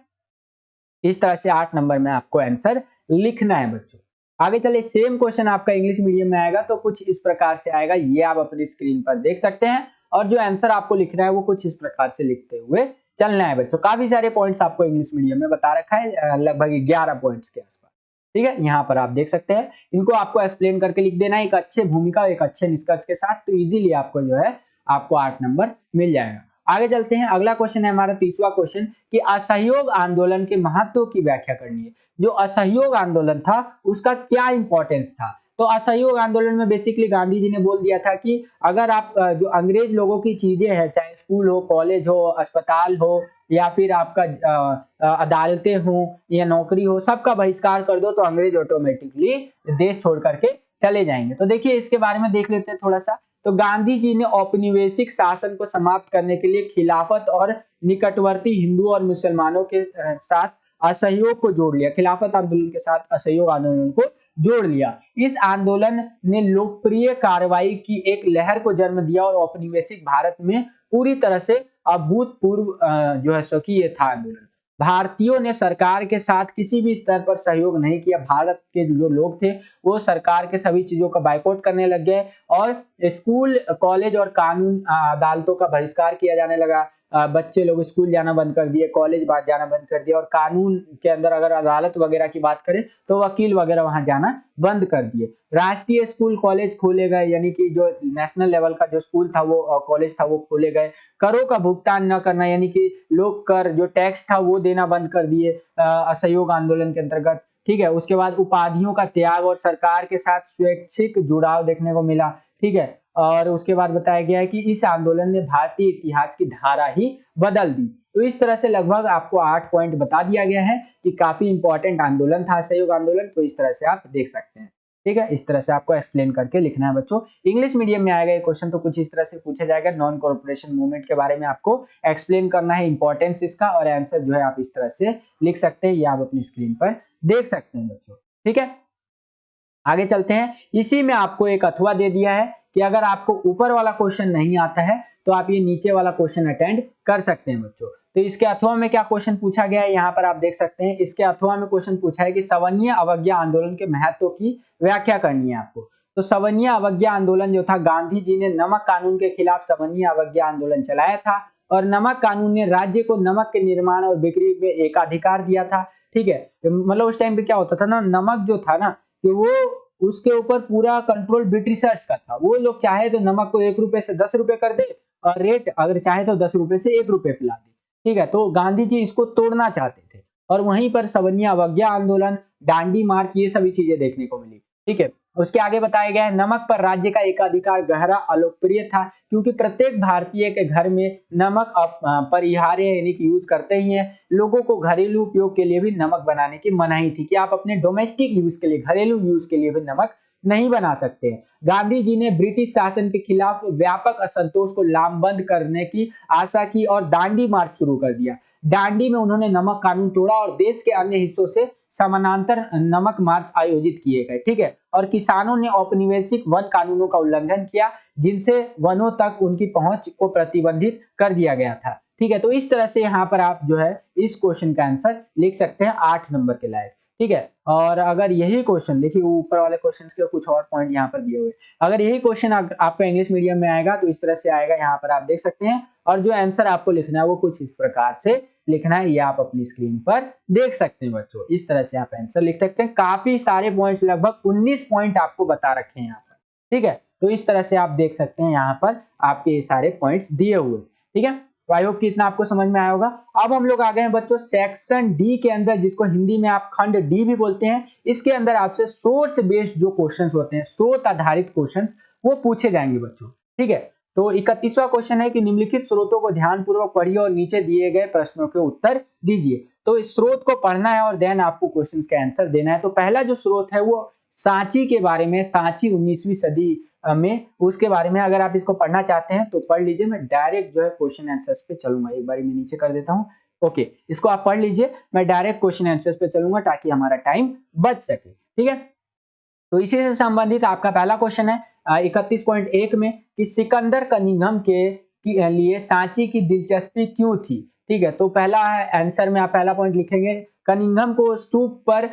इस तरह से 8 नंबर में आपको आंसर लिखना है बच्चों। आगे चले, सेम क्वेश्चन आपका इंग्लिश मीडियम में आएगा तो कुछ इस प्रकार से आएगा, ये आप अपनी स्क्रीन पर देख सकते हैं, और जो आंसर आपको लिखना है वो कुछ इस प्रकार से लिखते हुए चलना है बच्चों। काफी सारे पॉइंट्स आपको इंग्लिश मीडियम में बता रखा है, लगभग 11 पॉइंट्स के आसपास। ठीक है, यहाँ पर आप देख सकते हैं, इनको आपको एक्सप्लेन करके लिख देना एक अच्छे भूमिका एक अच्छे निष्कर्ष के साथ, तो इजीली आपको जो है आपको 8 नंबर मिल जाएगा। आगे चलते हैं, अगला क्वेश्चन है हमारा 30वां क्वेश्चन कि असहयोग आंदोलन के महत्व की व्याख्या करनी है। जो असहयोग आंदोलन था उसका क्या इंपॉर्टेंस था? तो असहयोग आंदोलन में बेसिकली गांधी जी ने बोल दिया था कि अगर आप जो अंग्रेज लोगों की चीजें हैं, चाहे स्कूल हो, कॉलेज हो, अस्पताल हो, या फिर आपका अदालतें हो या नौकरी हो, सबका बहिष्कार कर दो तो अंग्रेज ऑटोमेटिकली देश छोड़ करके चले जाएंगे। तो देखिए इसके बारे में देख लेते हैं थोड़ा सा। तो गांधी जी ने औपनिवेशिक शासन को समाप्त करने के लिए खिलाफत और निकटवर्ती हिंदू और मुसलमानों के साथ असहयोग को जोड़ लिया, खिलाफत आंदोलन के साथ असहयोग आंदोलन को जोड़ लिया। इस आंदोलन ने लोकप्रिय कार्रवाई की एक लहर को जन्म दिया और औपनिवेशिक भारत में पूरी तरह से अभूतपूर्व जो है सो कि ये था आंदोलन। भारतीयों ने सरकार के साथ किसी भी स्तर पर सहयोग नहीं किया। भारत के जो लोग थे वो सरकार के सभी चीजों का बाइकआउट करने लग गए और स्कूल, कॉलेज और कानून अदालतों का बहिष्कार किया जाने लगा। बच्चे लोग स्कूल जाना बंद कर दिए, कॉलेज बात जाना बंद कर दिया, और कानून के अंदर अगर अदालत वगैरह की बात करें तो वकील वगैरह वहां जाना बंद कर दिए। राष्ट्रीय स्कूल कॉलेज खोले गए, यानी कि जो नेशनल लेवल का जो स्कूल था वो कॉलेज था वो खोले गए। करों का भुगतान न करना, यानी कि लोग कर जो टैक्स था वो देना बंद कर दिए असहयोग आंदोलन के अंतर्गत। ठीक है, उसके बाद उपाधियों का त्याग और सरकार के साथ स्वैच्छिक जुड़ाव देखने को मिला। ठीक है, और उसके बाद बताया गया है कि इस आंदोलन ने भारतीय इतिहास की धारा ही बदल दी। तो इस तरह से लगभग आपको 8 पॉइंट बता दिया गया है कि काफी इंपॉर्टेंट आंदोलन था असहयोग आंदोलन। तो इस तरह से आप देख सकते हैं। ठीक है, इस तरह से आपको एक्सप्लेन करके लिखना है बच्चों। इंग्लिश मीडियम में आएगा ये क्वेश्चन तो कुछ इस तरह से पूछा जाएगा, नॉन कॉर्पोरेशन मूवमेंट के बारे में आपको एक्सप्लेन करना है, इंपॉर्टेंस इसका, और आंसर जो है आप इस तरह से लिख सकते हैं, ये आप अपनी स्क्रीन पर देख सकते हैं बच्चों। ठीक है, आगे चलते हैं। इसी में आपको एक अथवा दे दिया है कि अगर आपको ऊपर वाला क्वेश्चन नहीं आता है तो आप ये नीचे वाला क्वेश्चन अटेंड कर सकते हैं बच्चों। तो इसके अथवा में क्या क्वेश्चन पूछा गया है यहाँ पर आप देख सकते हैं। इसके अथवा में क्वेश्चन पूछा है कि सवर्णीय अवज्ञा आंदोलन के महत्व की व्याख्या करनी है आपको। तो सवर्णीय अवज्ञा आंदोलन जो था, गांधी जी ने नमक कानून के खिलाफ सवर्णीय अवज्ञा आंदोलन चलाया था, और नमक कानून ने राज्य को नमक के निर्माण और बिक्री में एकाधिकार दिया था। ठीक है, मतलब उस टाइम पे क्या होता था ना, नमक जो था ना कि वो उसके ऊपर पूरा कंट्रोल ब्रिटिशर्स का था। वो लोग चाहे तो नमक को 1 रुपए से 10 रुपए कर दे, और रेट अगर चाहे तो 10 रुपए से 1 रुपए पिला दे। ठीक है, तो गांधी जी इसको तोड़ना चाहते थे, और वहीं पर सवर्णीय अवज्ञा आंदोलन, डांडी मार्च, ये सभी चीजें देखने को मिली। ठीक है। उसके आगे बताया गया है नमक पर राज्य का एकाधिकार गहरा अलोकप्रिय था, क्योंकि प्रत्येक भारतीय के घर में नमक परिहार्य यानी कि यूज करते ही हैं। लोगों को घरेलू उपयोग के लिए भी नमक बनाने की मनाही थी कि आप अपने डोमेस्टिक यूज के लिए, घरेलू यूज के लिए भी नमक नहीं बना सकते हैं। गांधी जी ने ब्रिटिश शासन के खिलाफ व्यापक असंतोष को लामबंद करने की आशा की और दांडी मार्च शुरू कर दिया। दांडी में उन्होंने नमक कानून तोड़ा और देश के अन्य हिस्सों से समानांतर नमक मार्च आयोजित किए गए। ठीक है। और किसानों ने औपनिवेशिक वन कानूनों का उल्लंघन किया, जिनसे वनों तक उनकी पहुंच को प्रतिबंधित कर दिया गया था। ठीक है। तो इस तरह से यहाँ पर आप जो है इस क्वेश्चन का आंसर लिख सकते हैं 8 नंबर के लायक। ठीक है। और अगर यही क्वेश्चन देखिए, ऊपर वाले क्वेश्चन के कुछ और पॉइंट यहाँ पर दिए हुए, अगर यही क्वेश्चन आपका इंग्लिश मीडियम में आएगा तो इस तरह से आएगा, यहाँ पर आप देख सकते हैं। और जो आंसर आपको लिखना है वो कुछ इस प्रकार से लिखना है, ये आप अपनी स्क्रीन पर देख सकते हैं बच्चों। इस तरह से आप आंसर लिख सकते हैं। काफी सारे पॉइंट्स, लगभग 19 पॉइंट आपको बता रखे हैं यहाँ पर। ठीक है। तो इस तरह से आप देख सकते हैं, यहाँ पर आपके ये सारे पॉइंट्स दिए हुए। ठीक है। आई होप कि इतना आपको समझ में आया होगा। अब हम लोग आ गए हैं बच्चों सेक्शन डी के अंदर, जिसको हिंदी में आप खंड डी भी बोलते हैं। इसके अंदर आपसे सोर्स बेस्ड जो क्वेश्चंस होते हैं, स्रोत आधारित क्वेश्चंस, वो पूछे जाएंगे बच्चों। ठीक है। तो 31वां क्वेश्चन है कि निम्नलिखित स्रोतों को ध्यानपूर्वक पढ़िए और नीचे दिए गए प्रश्नों के उत्तर दीजिए। तो इस स्रोत को पढ़ना है और देन आपको क्वेश्चंस का आंसर देना है। तो पहला जो स्रोत है वो सांची के बारे में, सांची 19वीं सदी में, उसके बारे में अगर आप इसको पढ़ना चाहते हैं तो पढ़ लीजिए। मैं डायरेक्ट जो है क्वेश्चन आंसर्स पे चलूंगा। एक बार मैं नीचे कर देता हूं। ओके, इसको आप पढ़ लीजिए, मैं डायरेक्ट क्वेश्चन आंसर्स पे चलूंगा ताकि हमारा टाइम बच सके। ठीक है। तो इसी से संबंधित आपका पहला क्वेश्चन है 31.1 में कि सिकंदर कनिंघम के लिए सांची की दिलचस्पी क्यों थी। ठीक है। तो पहला आंसर में आप पहला पॉइंट लिखेंगे, कनिंघम को स्तूप पर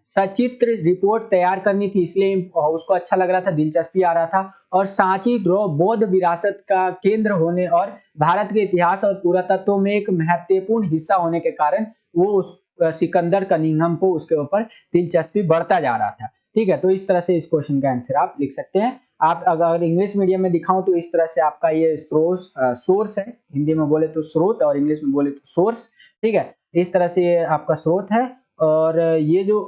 सचित्र रिपोर्ट तैयार करनी थी, इसलिए उसको अच्छा लग रहा था, दिलचस्पी आ रहा था। और सांची बौद्ध विरासत का केंद्र होने और भारत के इतिहास और पुरातत्व में एक महत्वपूर्ण हिस्सा होने के कारण वो उस सिकंदर कनिंघम को उसके ऊपर दिलचस्पी बढ़ता जा रहा था। ठीक है। तो इस तरह से इस क्वेश्चन का आंसर आप लिख सकते हैं। आप अगर इंग्लिश मीडियम में दिखाऊं तो इस तरह से आपका ये सोर्स है, हिंदी में बोले तो स्रोत और इंग्लिश में बोले तो सोर्स। ठीक है। इस तरह से ये आपका स्रोत है। और ये जो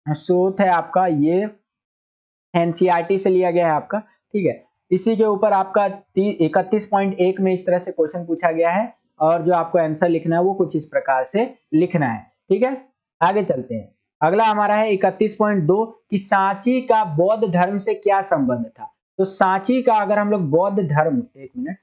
स्रोत है आपका, ये एनसीईआरटी से लिया गया है आपका। ठीक है। इसी के ऊपर आपका 31.1 में इस तरह से क्वेश्चन पूछा गया है और जो आपको आंसर लिखना है वो कुछ इस प्रकार से लिखना है। ठीक है। आगे चलते हैं। अगला हमारा है 31.2 कि सांची का बौद्ध धर्म से क्या संबंध था। तो सांची का अगर हम लोग बौद्ध धर्म, एक मिनट,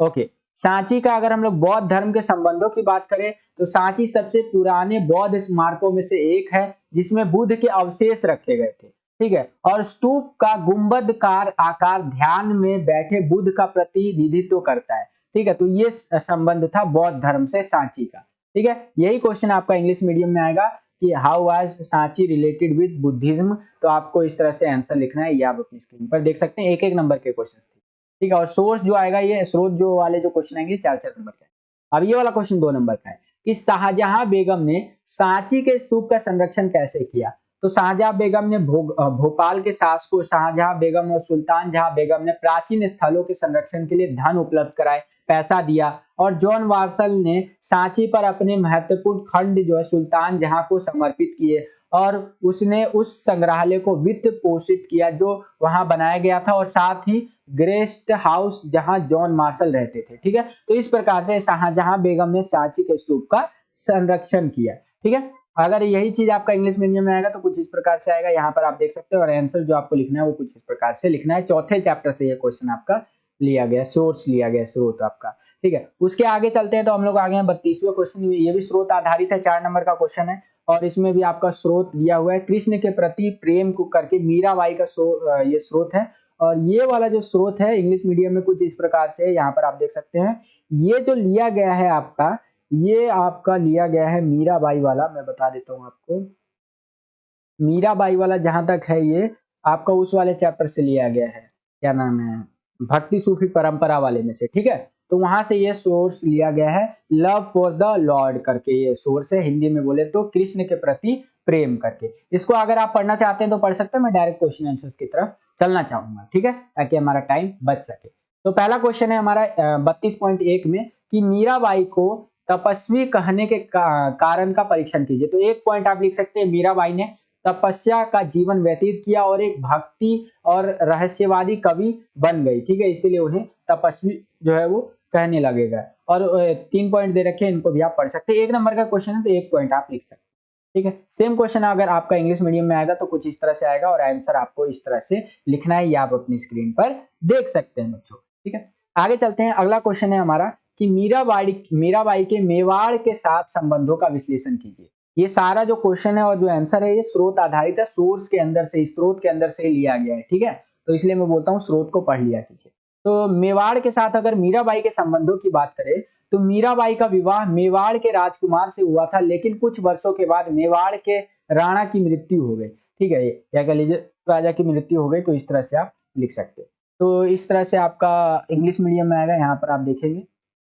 ओके, सांची का अगर हम लोग बौद्ध धर्म के संबंधों की बात करें तो सांची सबसे पुराने बौद्ध स्मारकों में से एक है, जिसमें बुद्ध के अवशेष रखे गए थे। ठीक है। और स्तूप का गुंबदकार आकार ध्यान में बैठे बुद्ध का प्रतिनिधित्व करता है। ठीक है। तो ये संबंध था बौद्ध धर्म से सांची का। ठीक है। यही क्वेश्चन आपका इंग्लिश मीडियम में आएगा कि how was Sanchi related with Buddhism. तो आपको इस तरह से आंसर लिखना है, ये आप अपनी स्क्रीन पर देख सकते हैं। एक एक नंबर के क्वेश्चन थे। ठीक है। और सोर्स जो आएगा, ये स्रोत जो वाले जो क्वेश्चन आएंगे 4-4 नंबर का है। अब ये वाला क्वेश्चन 2 नंबर का है कि शाहजहां बेगम ने सांची के स्तूप का संरक्षण कैसे किया। तो शाहजहां बेगम ने भोपाल के शासकों शाहजहां बेगम और सुल्तान जहां बेगम ने प्राचीन स्थलों के संरक्षण के लिए धन उपलब्ध कराए, पैसा दिया। और जॉन वार्सल ने सांची पर अपने महत्वपूर्ण खंड जो है सुल्तान जहां को समर्पित किए और उसने उस संग्रहालय को वित्त पोषित किया जो वहां बनाया गया था, और साथ ही गेस्ट हाउस जहां जॉन मार्शल रहते थे। ठीक है। तो इस प्रकार से शाहजहां बेगम ने सांची के स्तूप का संरक्षण किया। ठीक है। अगर यही चीज आपका इंग्लिश मीडियम में आएगा तो कुछ इस प्रकार से आएगा, यहाँ पर आप देख सकते हो। और आंसर जो आपको लिखना है वो कुछ इस प्रकार से लिखना है। चौथे चैप्टर से ये क्वेश्चन आपका लिया गया, सोर्स लिया गया, स्रोत आपका। ठीक है। उसके आगे चलते हैं तो हम लोग आगे हैं 32वां क्वेश्चन। ये भी स्रोत आधारित है, 4 नंबर का क्वेश्चन है और इसमें भी आपका स्रोत दिया हुआ है, कृष्ण के प्रति प्रेम को करके मीराबाई का ये स्रोत है। और ये वाला जो स्रोत है इंग्लिश मीडियम में कुछ इस प्रकार से, यहाँ पर आप देख सकते हैं। ये जो लिया गया है आपका, ये आपका लिया गया है मीराबाई वाला। मैं बता देता हूं आपको, मीराबाई वाला जहां तक है ये आपका उस वाले चैप्टर से लिया गया है, क्या नाम है, भक्ति सूफी परंपरा वाले में से। ठीक है। तो वहां से ये सोर्स लिया गया है, लव फॉर द लॉर्ड करके ये सोर्स है, हिंदी में बोले तो कृष्ण के प्रति प्रेम करके। इसको अगर आप पढ़ना चाहते हैं तो पढ़ सकते हैं, मैं डायरेक्ट क्वेश्चन आंसर्स की तरफ चलना चाहूंगा। ठीक है। ताकि हमारा टाइम बच सके। तो पहला क्वेश्चन है हमारा 32.1 में कि मीराबाई को तपस्वी कहने के कारण का परीक्षण कीजिए। तो एक पॉइंट आप लिख सकते हैं, मीराबाई ने तपस्या का जीवन व्यतीत किया और एक भक्ति और रहस्यवादी कवि बन गई। ठीक है, इसीलिए उन्हें तपस्वी जो है वो कहने लगेगा। और 3 पॉइंट दे रखे हैं, इनको भी आप पढ़ सकते हैं। 1 नंबर का क्वेश्चन है तो 1 पॉइंट आप लिख सकते हैं। ठीक है, सेम क्वेश्चन अगर आपका इंग्लिश मीडियम में आएगा तो कुछ इस तरह से आएगा और आंसर आपको इस तरह से लिखना है, ये आप अपनी स्क्रीन पर देख सकते हैं बच्चों। ठीक है, आगे चलते हैं। अगला क्वेश्चन है हमारा कि मीराबाई के मेवाड़ के साथ संबंधों का विश्लेषण कीजिए। ये सारा जो क्वेश्चन है और जो आंसर है ये स्रोत आधारित है, सोर्स के अंदर से, स्रोत के अंदर से लिया गया है। ठीक है, तो इसलिए मैं बोलता हूँ स्रोत को पढ़ लिया कीजिए। तो मेवाड़ के साथ अगर मीराबाई के संबंधों की बात करें तो मीराबाई का विवाह मेवाड़ के राजकुमार से हुआ था, लेकिन कुछ वर्षों के बाद मेवाड़ के राणा की मृत्यु हो गई। ठीक है, या कह लीजिए राजा की मृत्यु हो गई, तो इस तरह से आप लिख सकते हैं। तो इस तरह से आपका इंग्लिश मीडियम में आएगा, यहाँ पर आप देखेंगे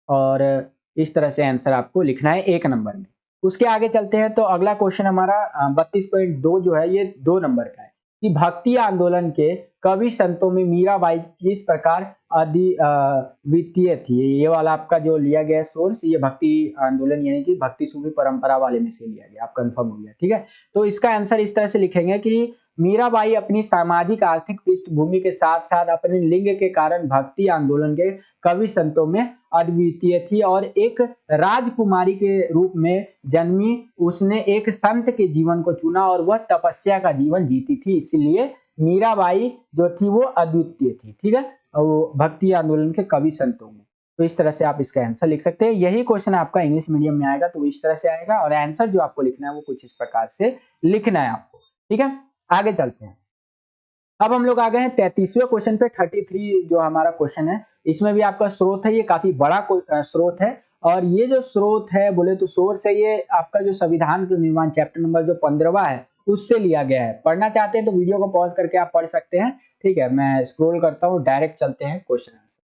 और इस तरह से आंसर आपको लिखना है 1 नंबर में। उसके आगे चलते हैं तो अगला क्वेश्चन हमारा 32.2 जो है ये 2 नंबर का है कि भक्ति आंदोलन के कवि संतों में मीराबाई किस प्रकार अद्वितीय थी। ये वाला आपका जो लिया गया सोर्स, ये भक्ति आंदोलन यानी कि भक्ति सूफी परंपरा वाले में से लिया गया, आप कंफर्म हो गया। ठीक है, तो इसका आंसर इस तरह से लिखेंगे कि मीराबाई अपनी सामाजिक आर्थिक पृष्ठभूमि के साथ साथ अपने लिंग के कारण भक्ति आंदोलन के कवि संतों में अद्वितीय थी और एक राजकुमारी के रूप में जन्मी उसने एक संत के जीवन को चुना और वह तपस्या का जीवन जीती थी, इसलिए मीराबाई जो थी वो अद्वितीय थी। ठीक है, और भक्ति आंदोलन के कवि संतों में। तो इस तरह से आप इसका आंसर लिख सकते हैं। यही क्वेश्चन आपका इंग्लिश मीडियम में आएगा तो इस तरह से आएगा और आंसर जो आपको लिखना है वो कुछ इस प्रकार से लिखना है आपको। ठीक है, आगे चलते हैं। अब हम लोग आ गए हैं 33वें क्वेश्चन पे। 33 जो हमारा क्वेश्चन है इसमें भी आपका स्रोत है, ये काफी बड़ा स्रोत है और ये जो स्रोत है बोले तो सोर्स है, ये आपका जो संविधान के निर्माण चैप्टर नंबर जो 15वां है उससे लिया गया है। पढ़ना चाहते हैं तो वीडियो को पॉज करके आप पढ़ सकते हैं। ठीक है, मैं स्क्रॉल करता हूँ, डायरेक्ट चलते हैं क्वेश्चन आंसर।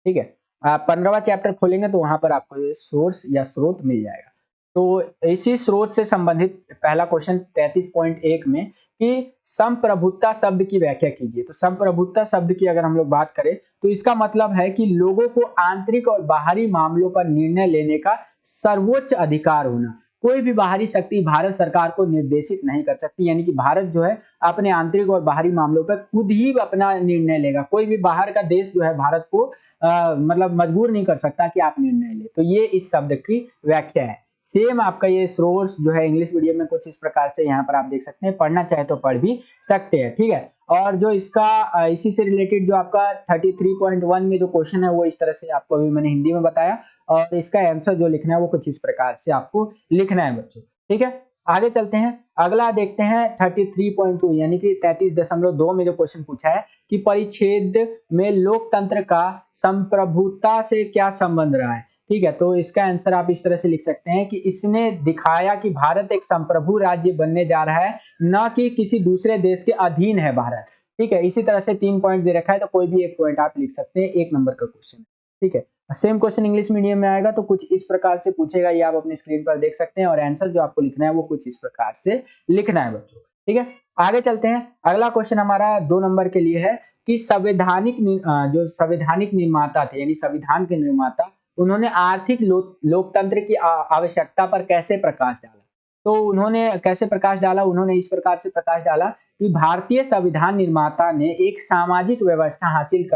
ठीक है, आप 15वां चैप्टर खोलेंगे तो वहां पर आपको ये सोर्स या स्रोत मिल जाएगा। तो इसी स्रोत से संबंधित पहला क्वेश्चन 33.1 में कि संप्रभुता शब्द की व्याख्या कीजिए। तो संप्रभुता शब्द की अगर हम लोग बात करें तो इसका मतलब है कि लोगों को आंतरिक और बाहरी मामलों पर निर्णय लेने का सर्वोच्च अधिकार होना। कोई भी बाहरी शक्ति भारत सरकार को निर्देशित नहीं कर सकती, यानी कि भारत जो है अपने आंतरिक और बाहरी मामलों पर खुद ही अपना निर्णय लेगा। कोई भी बाहर का देश जो है भारत को मतलब मजबूर नहीं कर सकता कि आप निर्णय ले। तो ये इस शब्द की व्याख्या है। सेम आपका ये सोर्स जो है इंग्लिश मीडियम में कुछ इस प्रकार से यहाँ पर आप देख सकते हैं, पढ़ना चाहे तो पढ़ भी सकते हैं। ठीक है, और जो इसका इसी से रिलेटेड जो आपका 33.1 में जो क्वेश्चन है वो इस तरह से आपको अभी मैंने हिंदी में बताया और इसका आंसर जो लिखना है वो कुछ इस प्रकार से आपको लिखना है बच्चों। ठीक है, आगे चलते हैं। अगला देखते हैं 33.2 यानी कि 33.2 में जो क्वेश्चन पूछा है कि परिच्छेद में लोकतंत्र का संप्रभुता से क्या संबंध रहा है। ठीक है, तो इसका आंसर आप इस तरह से लिख सकते हैं कि इसने दिखाया कि भारत एक संप्रभु राज्य बनने जा रहा है, न कि किसी दूसरे देश के अधीन है भारत। ठीक है, इसी तरह से 3 पॉइंट दे रखा है तो कोई भी 1 पॉइंट आप लिख सकते हैं। 1 नंबर का क्वेश्चन। ठीक है, सेम क्वेश्चन इंग्लिश मीडियम में आएगा तो कुछ इस प्रकार से पूछेगा, ये आप अपनी स्क्रीन पर देख सकते हैं और आंसर जो आपको लिखना है वो कुछ इस प्रकार से लिखना है बच्चों। ठीक है, आगे चलते हैं। अगला क्वेश्चन हमारा 2 नंबर के लिए है कि जो संवैधानिक निर्माता थे यानी संविधान के निर्माता, उन्होंने आर्थिक लोकतंत्र की आवश्यकता पर कैसे प्रकाश डाला। तो उन्होंने कैसे प्रकाश डाला, उन्होंने इस प्रकार से प्रकाश डाला कि भारतीय संविधान निर्माता ने एक सामाजिक व्यवस्था हासिल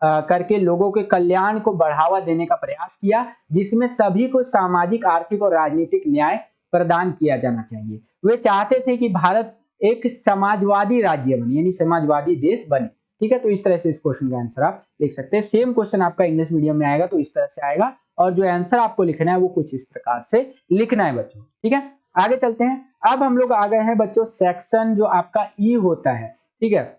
करके लोगों के कल्याण को बढ़ावा देने का प्रयास किया, जिसमें सभी को सामाजिक, आर्थिक और राजनीतिक न्याय प्रदान किया जाना चाहिए। वे चाहते थे कि भारत एक समाजवादी राज्य बने यानी समाजवादी देश बने। ठीक है, तो इस तरह से इस क्वेश्चन का आंसर आप लिख सकते हैं। सेम क्वेश्चन आपका इंग्लिश मीडियम में आएगा तो इस तरह से आएगा और जो आंसर आपको लिखना है वो कुछ इस प्रकार से लिखना है बच्चों। ठीक है, आगे चलते हैं। अब हम लोग आ गए हैं बच्चों सेक्शन जो आपका ई होता है। ठीक है,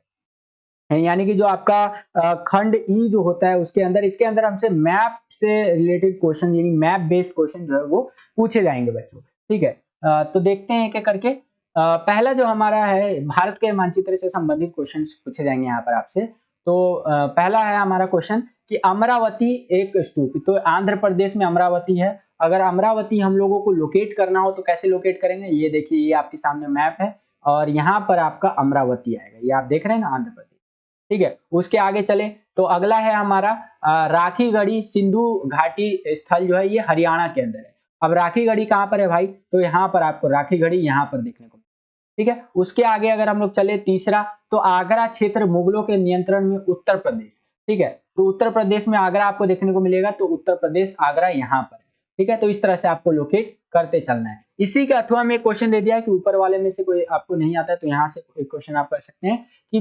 यानी कि जो आपका खंड ई जो होता है उसके अंदर, इसके अंदर हमसे मैप से रिलेटेड क्वेश्चन यानी मैप बेस्ड क्वेश्चन जो है वो पूछे जाएंगे बच्चों। ठीक है, तो देखते हैं एक एक करके। पहला जो हमारा है भारत के मानचित्र से संबंधित क्वेश्चन पूछे जाएंगे यहाँ पर आपसे। तो पहला है हमारा क्वेश्चन कि अमरावती एक स्तूप, तो आंध्र प्रदेश में अमरावती है। अगर अमरावती हम लोगों को लोकेट करना हो तो कैसे लोकेट करेंगे, ये देखिए ये आपके सामने मैप है और यहाँ पर आपका अमरावती आएगा, ये आप देख रहे हैं ना आंध्र प्रदेश। ठीक है, उसके आगे चले तो अगला है हमारा राखीगढ़ी सिंधु घाटी स्थल जो है ये हरियाणा के अंदर है। अब राखीगढ़ी कहाँ पर है भाई, तो यहाँ पर आपको राखीगढ़ी यहाँ पर देखने को। ठीक है। उसके आगे अगर हम लोग चले तीसरा, तो आगरा क्षेत्र मुगलों के नियंत्रण में उत्तर प्रदेश, ठीक है। तो उत्तर प्रदेश में आगरा आपको देखने को मिलेगा, तो उत्तर प्रदेश आगरा यहाँ पर, ठीक है। तो इस तरह से आपको लोकेट करते चलना है। इसी के अथवा में क्वेश्चन दे दिया है कि ऊपर वाले में से कोई आपको नहीं आता है, तो यहाँ से एक क्वेश्चन आप कर सकते हैं कि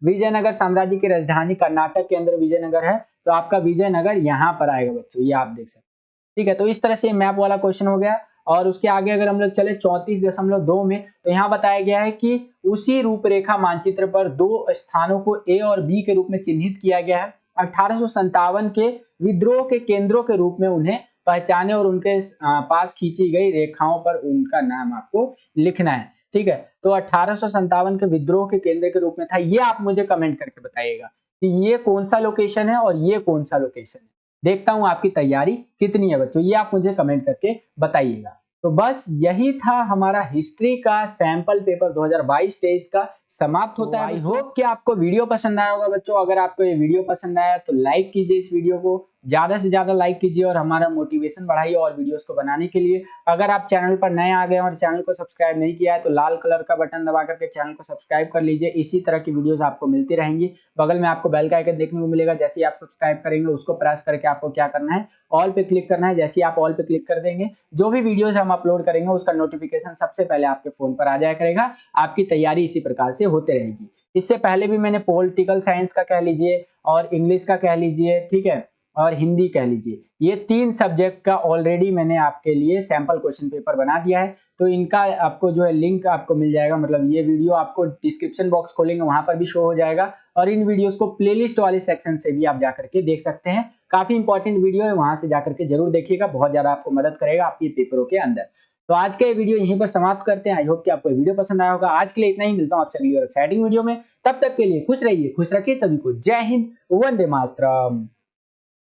विजयनगर साम्राज्य की राजधानी कर्नाटक के अंदर विजयनगर है, तो आपका विजयनगर यहाँ पर आएगा बच्चों, ये आप देख सकते हैं, ठीक है। तो इस तरह से मैप वाला क्वेश्चन हो गया। और उसके आगे अगर हम लोग चले 34.2 में, तो यहाँ बताया गया है कि उसी रूपरेखा मानचित्र पर 2 स्थानों को ए और बी के रूप में चिन्हित किया गया है। 1857 के विद्रोह के केंद्रों के रूप में उन्हें पहचाने और उनके पास खींची गई रेखाओं पर उनका नाम आपको लिखना है, ठीक है। तो 1857 के विद्रोह के केंद्र के रूप में था, ये आप मुझे कमेंट करके बताइएगा कि ये कौन सा लोकेशन है और ये कौन सा लोकेशन है। देखता हूं आपकी तैयारी कितनी है बच्चों, ये आप मुझे कमेंट करके बताइएगा। तो बस यही था हमारा हिस्ट्री का सैंपल पेपर 2022 टेस्ट का समाप्त होता है। आई होप कि आपको वीडियो पसंद आया होगा बच्चों। अगर आपको ये वीडियो पसंद आया तो लाइक कीजिए इस वीडियो को, ज्यादा से ज्यादा लाइक कीजिए और हमारा मोटिवेशन बढ़ाइए और वीडियोस को बनाने के लिए। अगर आप चैनल पर नए आ गए और चैनल को सब्सक्राइब नहीं किया है तो लाल कलर का बटन दबा करके चैनल को सब्सक्राइब कर लीजिए। इसी तरह की वीडियोस आपको मिलती रहेंगी। बगल में आपको बेल का आइकन देखने को मिलेगा, जैसे ही आप सब्सक्राइब करेंगे उसको प्रेस करके आपको क्या करना है, ऑल पे क्लिक करना है। जैसे ही आप ऑल पे क्लिक कर देंगे, जो भी वीडियोस हम अपलोड करेंगे उसका नोटिफिकेशन सबसे पहले आपके फोन पर आ जाया करेगा। आपकी तैयारी इसी प्रकार से होते रहेगी। इससे पहले भी मैंने पॉलिटिकल साइंस का कह लीजिए और इंग्लिश का कह लीजिए, ठीक है, और हिंदी कह लीजिए, ये 3 सब्जेक्ट का ऑलरेडी मैंने आपके लिए सैंपल क्वेश्चन पेपर बना दिया है। तो इनका आपको जो है लिंक आपको मिल जाएगा, मतलब ये वीडियो आपको डिस्क्रिप्शन बॉक्स खोलेंगे वहां पर भी शो हो जाएगा और इन वीडियोस को प्लेलिस्ट वाले सेक्शन से भी आप जाकर के देख सकते हैं। काफी इंपॉर्टेंट वीडियो है, वहां से जाकर के जरूर देखिएगा, बहुत ज्यादा आपको मदद करेगा आपके पेपरों के अंदर। तो आज का ये वीडियो यहीं पर समाप्त करते हैं। आई होप कि आपको वीडियो पसंद आया होगा। आज के लिए इतना ही, मिलता हूं आपसे अगली और एक्साइटिंग वीडियो में। तब तक के लिए खुश रहिए, खुश रखिए सभी को। जय हिंद, वंदे मातरम।